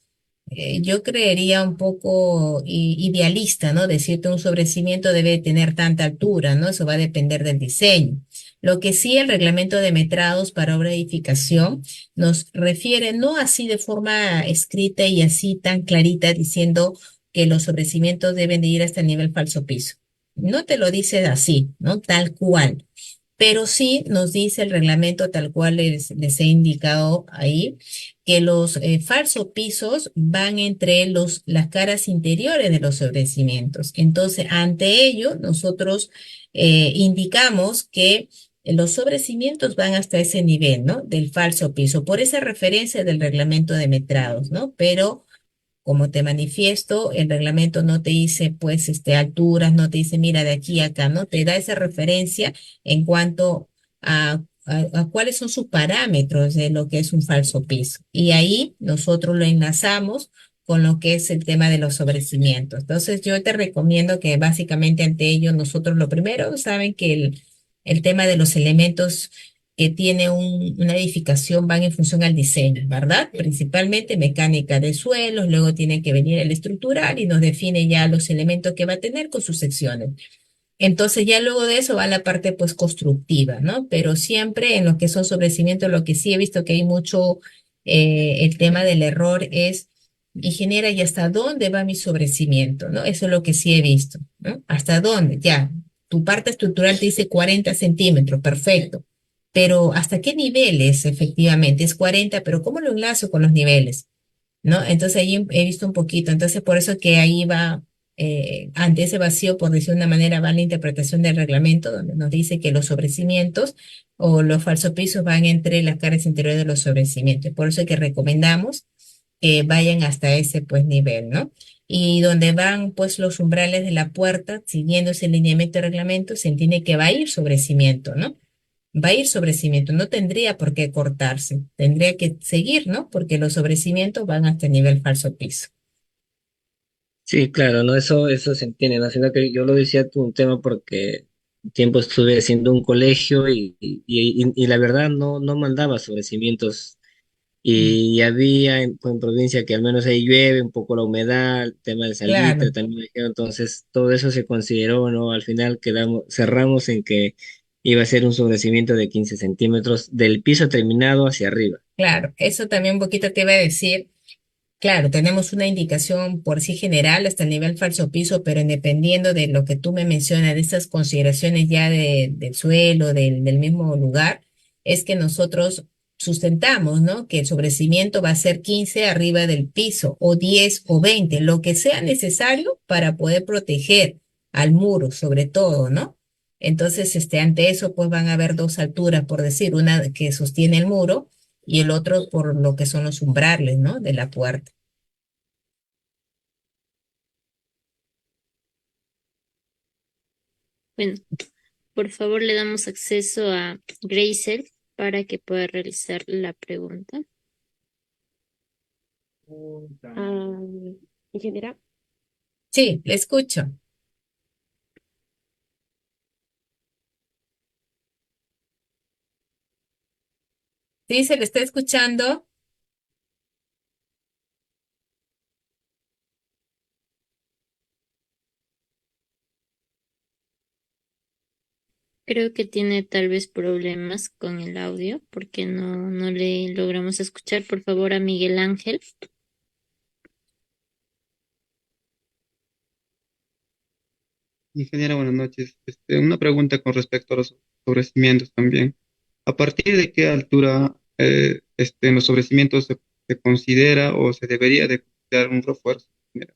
yo creería un poco idealista, ¿no? Decirte un sobrecimiento debe tener tanta altura, ¿no? Eso va a depender del diseño. Lo que sí el reglamento de metrados para obra de edificación nos refiere, no así de forma escrita y así tan clarita diciendo que los sobrecimientos deben de ir hasta el nivel falso piso. No te lo dice así, ¿no? Tal cual, pero sí nos dice el reglamento tal cual les he indicado ahí, que los falsos pisos van entre las caras interiores de los sobrecimientos. Entonces, ante ello, nosotros indicamos que los sobrecimientos van hasta ese nivel, ¿no? Del falso piso, por esa referencia del reglamento de metrados, ¿no? Pero como te manifiesto, el reglamento no te dice, pues, alturas, no te dice, mira, de aquí a acá, ¿no? Te da esa referencia en cuanto a cuáles son sus parámetros de lo que es un falso piso. Y ahí nosotros lo enlazamos con lo que es el tema de los sobrecimientos. Entonces, yo te recomiendo que básicamente ante ello, nosotros lo primero, saben que el tema de los elementos que tiene una edificación van en función al diseño, ¿verdad? Principalmente mecánica de suelos, luego tiene que venir el estructural y nos define ya los elementos que va a tener con sus secciones. Entonces ya luego de eso va la parte pues constructiva, ¿no? Pero siempre en lo que son sobrecimientos, lo que sí he visto que hay mucho, el tema del error es, ingeniera, ¿y hasta dónde va mi sobrecimiento? ¿No? Eso es lo que sí he visto, ¿no? ¿Hasta dónde? Ya, tu parte estructural te dice 40 centímetros, perfecto. Pero ¿hasta qué niveles efectivamente? Es 40, pero ¿cómo lo enlazo con los niveles? ¿No? Entonces ahí he visto un poquito, entonces por eso que ahí va, ante ese vacío, por decir de una manera, va la interpretación del reglamento, donde nos dice que los sobrecimientos o los falsos pisos van entre las caras interiores de los sobrecimientos. Por eso es que recomendamos que vayan hasta ese pues nivel, ¿no? Y donde van pues los umbrales de la puerta, siguiendo ese lineamiento de reglamento, se entiende que va a ir sobre cimiento, ¿no? Va a ir sobre cimiento, no tendría por qué cortarse, tendría que seguir, ¿no? Porque los sobrecimientos van hasta el nivel falso piso. Sí, claro, ¿no? Eso se entiende, ¿no? Sino que yo lo decía un tema porque un tiempo estuve haciendo un colegio y la verdad no mandaba sobre cimientos. Mm. Y había en provincia que al menos ahí llueve un poco la humedad, el tema del Claro, salitre también me dijeron, entonces todo eso se consideró, ¿no? Al final cerramos en que iba a ser un sobrecimiento de 15 centímetros del piso terminado hacia arriba. claro, eso también un poquito te iba a decir. Claro, tenemos una indicación por sí general hasta el nivel falso piso, pero dependiendo de lo que tú me mencionas, de esas consideraciones ya del suelo, del mismo lugar, es que nosotros sustentamos, ¿no? Que el sobrecimiento va a ser 15 arriba del piso, o 10 o 20, lo que sea necesario para poder proteger al muro, sobre todo, ¿no? Entonces, ante eso, pues van a haber dos alturas, por decir, una que sostiene el muro y el otro por lo que son los umbrales, ¿no? De la puerta. Bueno, por favor le damos acceso a Gracer para que pueda realizar la pregunta. Ah, ingeniera, Sí, le escucho. Sí, se le está escuchando. Creo que tiene tal vez problemas con el audio porque no le logramos escuchar. Por favor, a Miguel Ángel. Ingeniera, buenas noches. Una pregunta con respecto a los sobrecimientos también. ¿A partir de qué altura en los sobrecimientos se considera o se debería de dar un refuerzo? Mira,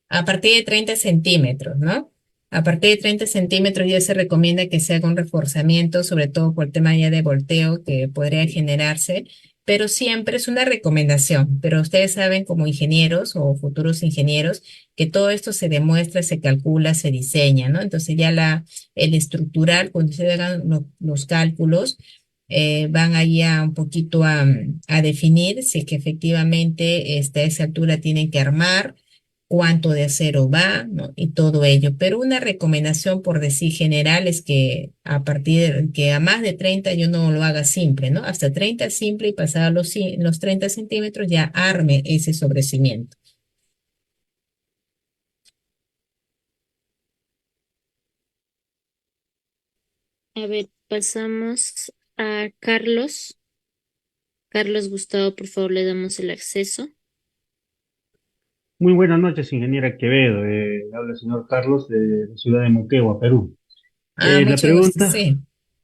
A partir de 30 centímetros, ¿no? A partir de 30 centímetros ya se recomienda que se haga un reforzamiento, sobre todo por el tema ya de volteo que podría generarse, pero siempre es una recomendación. Pero ustedes saben como ingenieros o futuros ingenieros que todo esto se demuestra, se calcula, se diseña, ¿no? Entonces ya el estructural, cuando se hagan los cálculos, van ahí a un poquito a definir si es que efectivamente a esa altura tienen que armar cuánto de acero va, ¿no? Y todo ello. Pero una recomendación por decir general es que que a más de 30 yo no lo haga simple, ¿no? Hasta 30 simple y pasar los 30 centímetros ya arme ese sobrecimiento. A ver, pasamos a Carlos. Carlos Gustavo, por favor, le damos el acceso. Muy buenas noches, ingeniera Quevedo. Habla el señor Carlos de la ciudad de Moquegua, Perú. Ah, La mucho gusto, pregunta, sí.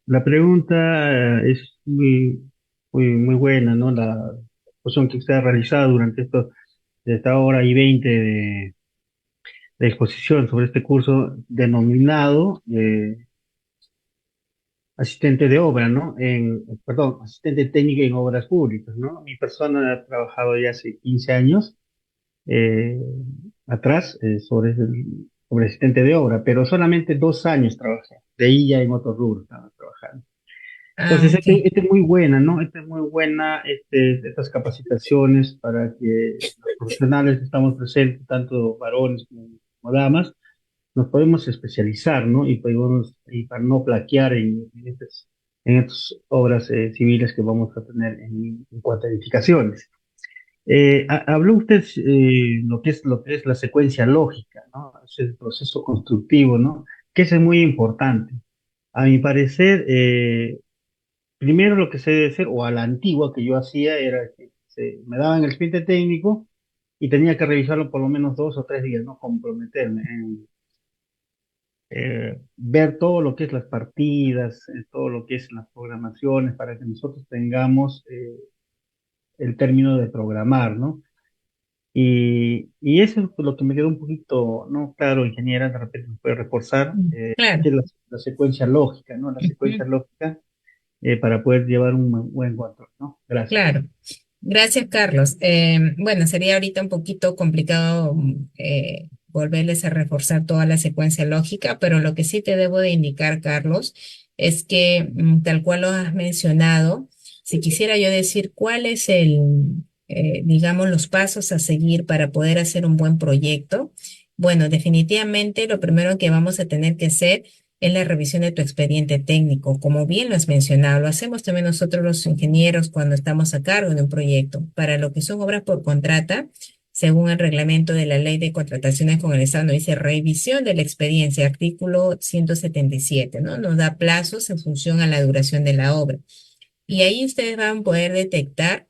La pregunta es muy buena, ¿no? La exposición que usted ha realizado durante esta hora y 20 de exposición sobre este curso denominado asistente de obra, ¿no? Perdón, asistente técnico en obras públicas, ¿no? Mi persona ha trabajado ya hace 15 años eh, atrás sobre asistente de obra, pero solamente 2 años trabajé. De ahí ya en otro rubro estaba trabajando. Ah, Entonces, ok. esta es muy buena, ¿no? Esta es muy buena, estas capacitaciones para que los profesionales que estamos presentes, tanto varones como damas, nos podemos especializar, ¿no? Y para no plaquear en estas obras civiles que vamos a tener en cuanto a edificaciones. Habló usted lo que es la secuencia lógica, ¿no? Es el proceso constructivo, ¿no? Que eso es muy importante. A mi parecer, primero lo que se debe hacer, o a la antigua que yo hacía, era que me daban el expediente técnico y tenía que revisarlo por lo menos 2 o 3 días, ¿no? Comprometerme en ver todo lo que es las partidas, todo lo que es las programaciones, para que nosotros tengamos el término de programar, ¿no? Y eso es lo que me quedó un poquito, no claro, ingeniera, de repente me puede reforzar, Claro. que es la secuencia lógica, ¿no? La secuencia Ujú. lógica para poder llevar un buen control, ¿no? Gracias. Claro. Gracias, Carlos. Bueno, sería ahorita un poquito complicado volverles a reforzar toda la secuencia lógica, pero lo que sí te debo de indicar, Carlos, es que tal cual lo has mencionado, si quisiera yo decir cuál es digamos, los pasos a seguir para poder hacer un buen proyecto, bueno, definitivamente lo primero que vamos a tener que hacer es la revisión de tu expediente técnico. Como bien lo has mencionado, lo hacemos también nosotros los ingenieros cuando estamos a cargo de un proyecto. Para lo que son obras por contrata, según el reglamento de la Ley de Contrataciones con el Estado, nos dice revisión de la experiencia, artículo 177, ¿no? Nos da plazos en función a la duración de la obra. Y ahí ustedes van a poder detectar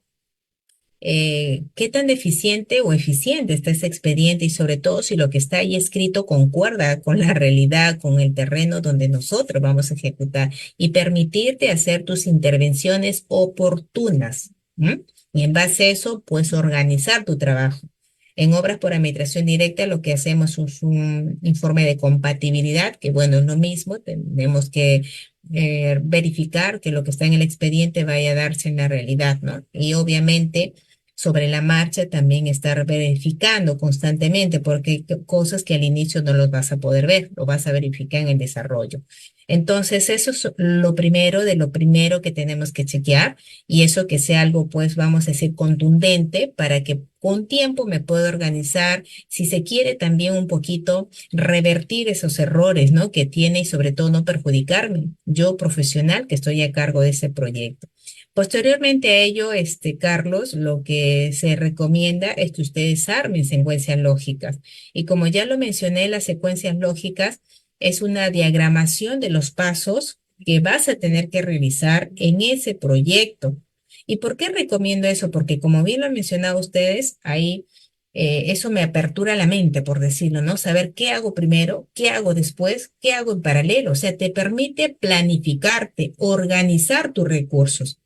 qué tan deficiente o eficiente está ese expediente y sobre todo si lo que está ahí escrito concuerda con la realidad, con el terreno donde nosotros vamos a ejecutar y permitirte hacer tus intervenciones oportunas. ¿M? Y en base a eso, pues organizar tu trabajo. En obras por administración directa, lo que hacemos es un informe de compatibilidad, que bueno, es lo mismo, tenemos que verificar que lo que está en el expediente vaya a darse en la realidad, ¿no? Y obviamente sobre la marcha también estar verificando constantemente, porque hay cosas que al inicio no los vas a poder ver, lo vas a verificar en el desarrollo. Entonces, eso es lo primero de lo primero que tenemos que chequear y eso que sea algo, pues, vamos a decir, contundente para que con tiempo me pueda organizar, si se quiere también un poquito revertir esos errores, ¿no? Que tiene y sobre todo no perjudicarme, yo profesional que estoy a cargo de ese proyecto. Posteriormente a ello, Carlos, lo que se recomienda es que ustedes armen secuencias lógicas. Y como ya lo mencioné, las secuencias lógicas es una diagramación de los pasos que vas a tener que realizar en ese proyecto. ¿Y por qué recomiendo eso? Porque como bien lo han mencionado ustedes, ahí eso me apertura la mente, por decirlo, ¿no? Saber qué hago primero, qué hago después, qué hago en paralelo. O sea, te permite planificarte, organizar tus recursos.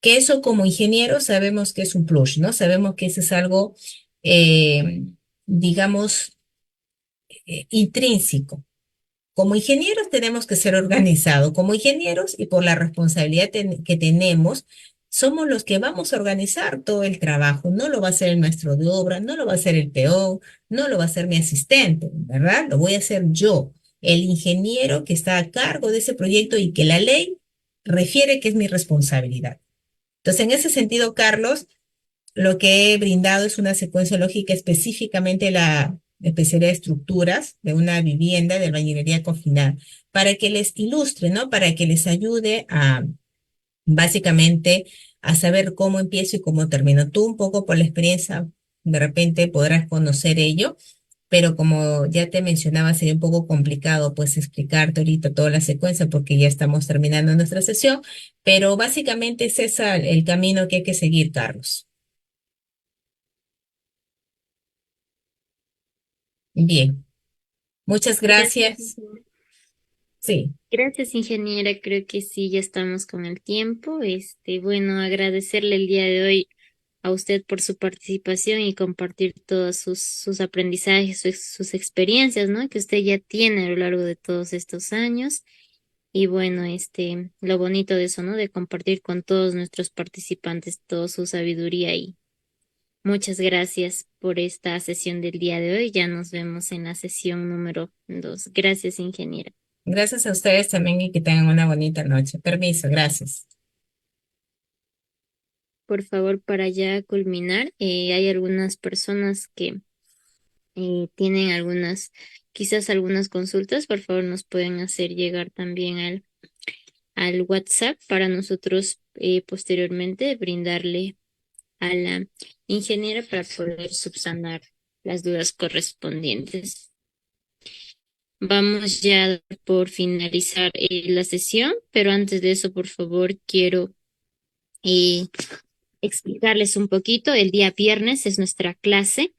Que eso como ingenieros sabemos que es un plus, ¿no? Sabemos que eso es algo, eh, digamos, intrínseco. Como ingenieros tenemos que ser organizados. Como ingenieros y por la responsabilidad que tenemos, somos los que vamos a organizar todo el trabajo. No lo va a hacer el maestro de obra, no lo va a hacer el peón, no lo va a hacer mi asistente, ¿verdad? Lo voy a hacer yo, el ingeniero que está a cargo de ese proyecto y que la ley refiere que es mi responsabilidad. Entonces, en ese sentido, Carlos, lo que he brindado es una secuencia lógica específicamente de la especialidad de estructuras de una vivienda de albañilería confinada, para que les ilustre, ¿no? Para que les ayude a, básicamente, a saber cómo empiezo y cómo termino. Tú un poco por la experiencia, de repente podrás conocer ello, pero como ya te mencionaba, sería un poco complicado pues explicarte ahorita toda la secuencia porque ya estamos terminando nuestra sesión, pero básicamente es ese el camino que hay que seguir, Carlos. Bien, muchas Gracias, gracias. ingeniero. Sí, Gracias, ingeniera. Creo que sí, ya estamos con el tiempo. Bueno, agradecerle el día de hoy a usted por su participación y compartir todos sus aprendizajes, sus experiencias, ¿no? Que usted ya tiene a lo largo de todos estos años. Y bueno, lo bonito de eso, ¿no? De compartir con todos nuestros participantes toda su sabiduría y muchas gracias por esta sesión del día de hoy. Ya nos vemos en la sesión número 2. Gracias, ingeniera. gracias a ustedes también y que tengan una bonita noche. Permiso, gracias. Por favor, para ya culminar, hay algunas personas que tienen quizás algunas consultas. Por favor, nos pueden hacer llegar también al WhatsApp para nosotros posteriormente brindarle a la ingeniera para poder subsanar las dudas correspondientes. Vamos ya por finalizar la sesión, pero antes de eso, por favor, quiero eh, explicarles un poquito. El día viernes es nuestra clase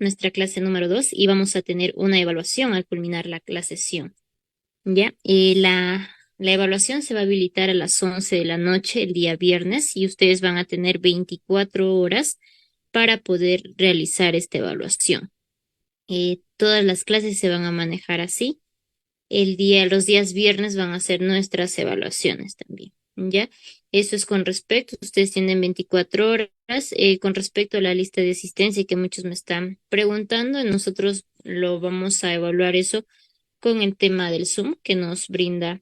número 2, y vamos a tener una evaluación al culminar la sesión. ¿Ya? La evaluación se va a habilitar a las 11 de la noche el día viernes y ustedes van a tener 24 horas para poder realizar esta evaluación. Todas las clases se van a manejar así. Los días viernes van a ser nuestras evaluaciones también, ¿ya? Eso es con respecto, ustedes tienen 24 horas, con respecto a la lista de asistencia que muchos me están preguntando, nosotros lo vamos a evaluar eso con el tema del Zoom que nos brinda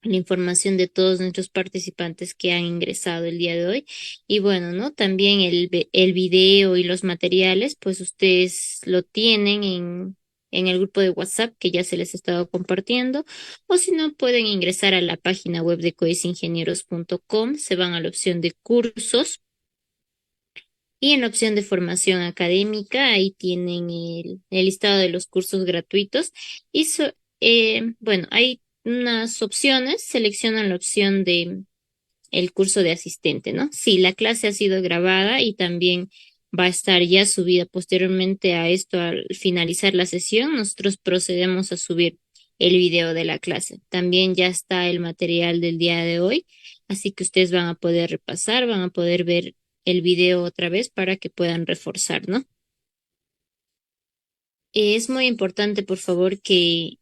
la información de todos nuestros participantes que han ingresado el día de hoy. Y bueno, ¿no? También el video y los materiales, pues ustedes lo tienen en el grupo de WhatsApp que ya se les ha estado compartiendo, o si no, pueden ingresar a la página web de coesingenieros.com, se van a la opción de cursos y en la opción de formación académica, ahí tienen el listado de los cursos gratuitos. Y bueno, hay unas opciones, seleccionan la opción de el curso de asistente, ¿no? Sí, la clase ha sido grabada y también va a estar ya subida posteriormente a esto. Al finalizar la sesión, nosotros procedemos a subir el video de la clase. También ya está el material del día de hoy, así que ustedes van a poder repasar, van a poder ver el video otra vez para que puedan reforzar, ¿no? Es muy importante, por favor, que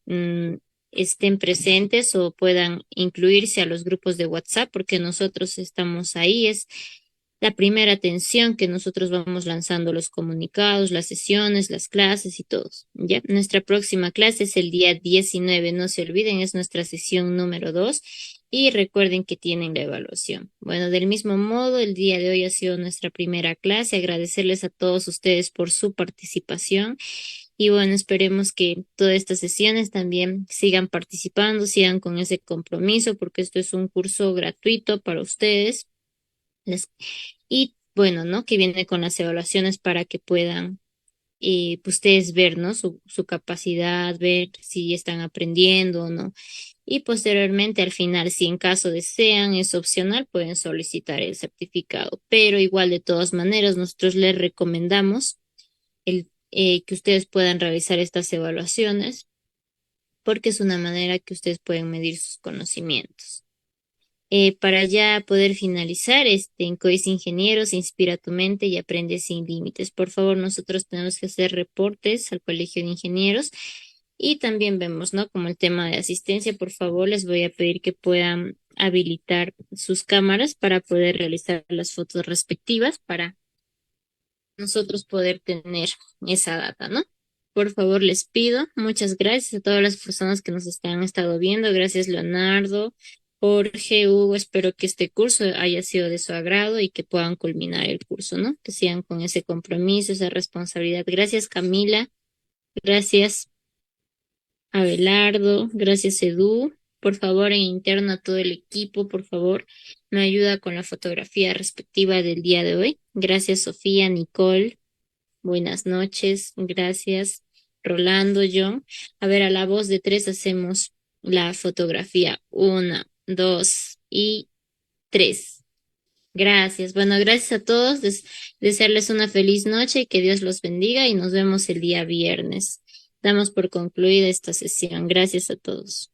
estén presentes o puedan incluirse a los grupos de WhatsApp porque nosotros estamos ahí. Es la primera atención que nosotros vamos lanzando los comunicados, las sesiones, las clases y todos. ¿Ya? Nuestra próxima clase es el día 19, no se olviden, es nuestra sesión número 2 y recuerden que tienen la evaluación. Bueno, del mismo modo, el día de hoy ha sido nuestra primera clase. Agradecerles a todos ustedes por su participación. Y bueno, esperemos que todas estas sesiones también sigan participando, sigan con ese compromiso, porque esto es un curso gratuito para ustedes. Y bueno, ¿no? Que viene con las evaluaciones para que puedan ustedes ver, ¿no? Su capacidad, ver si están aprendiendo o no. Y posteriormente, al final, si en caso desean, es opcional, pueden solicitar el certificado. Pero igual, de todas maneras, nosotros les recomendamos que ustedes puedan realizar estas evaluaciones porque es una manera que ustedes pueden medir sus conocimientos. Para ya poder finalizar, en COIS Ingenieros, inspira tu mente y aprende sin límites. Por favor, nosotros tenemos que hacer reportes al Colegio de Ingenieros y también vemos, ¿no? Como el tema de asistencia, por favor, les voy a pedir que puedan habilitar sus cámaras para poder realizar las fotos respectivas para nosotros poder tener esa data, ¿no? Por favor, les pido, muchas gracias a todas las personas que nos han estado viendo. Gracias, Leonardo, Jorge, Hugo. Espero que este curso haya sido de su agrado y que puedan culminar el curso, ¿no? Que sigan con ese compromiso, esa responsabilidad. Gracias, Camila. Gracias, Abelardo. Gracias, Edu. Por favor, en interno a todo el equipo, por favor, me ayuda con la fotografía respectiva del día de hoy. Gracias, Sofía, Nicole. Buenas noches, gracias, Rolando, John. A ver, a la voz de tres hacemos la fotografía. 1, 2 y 3. Gracias. Bueno, gracias a todos. Desearles una feliz noche y que Dios los bendiga y nos vemos el día viernes. Damos por concluida esta sesión. Gracias a todos.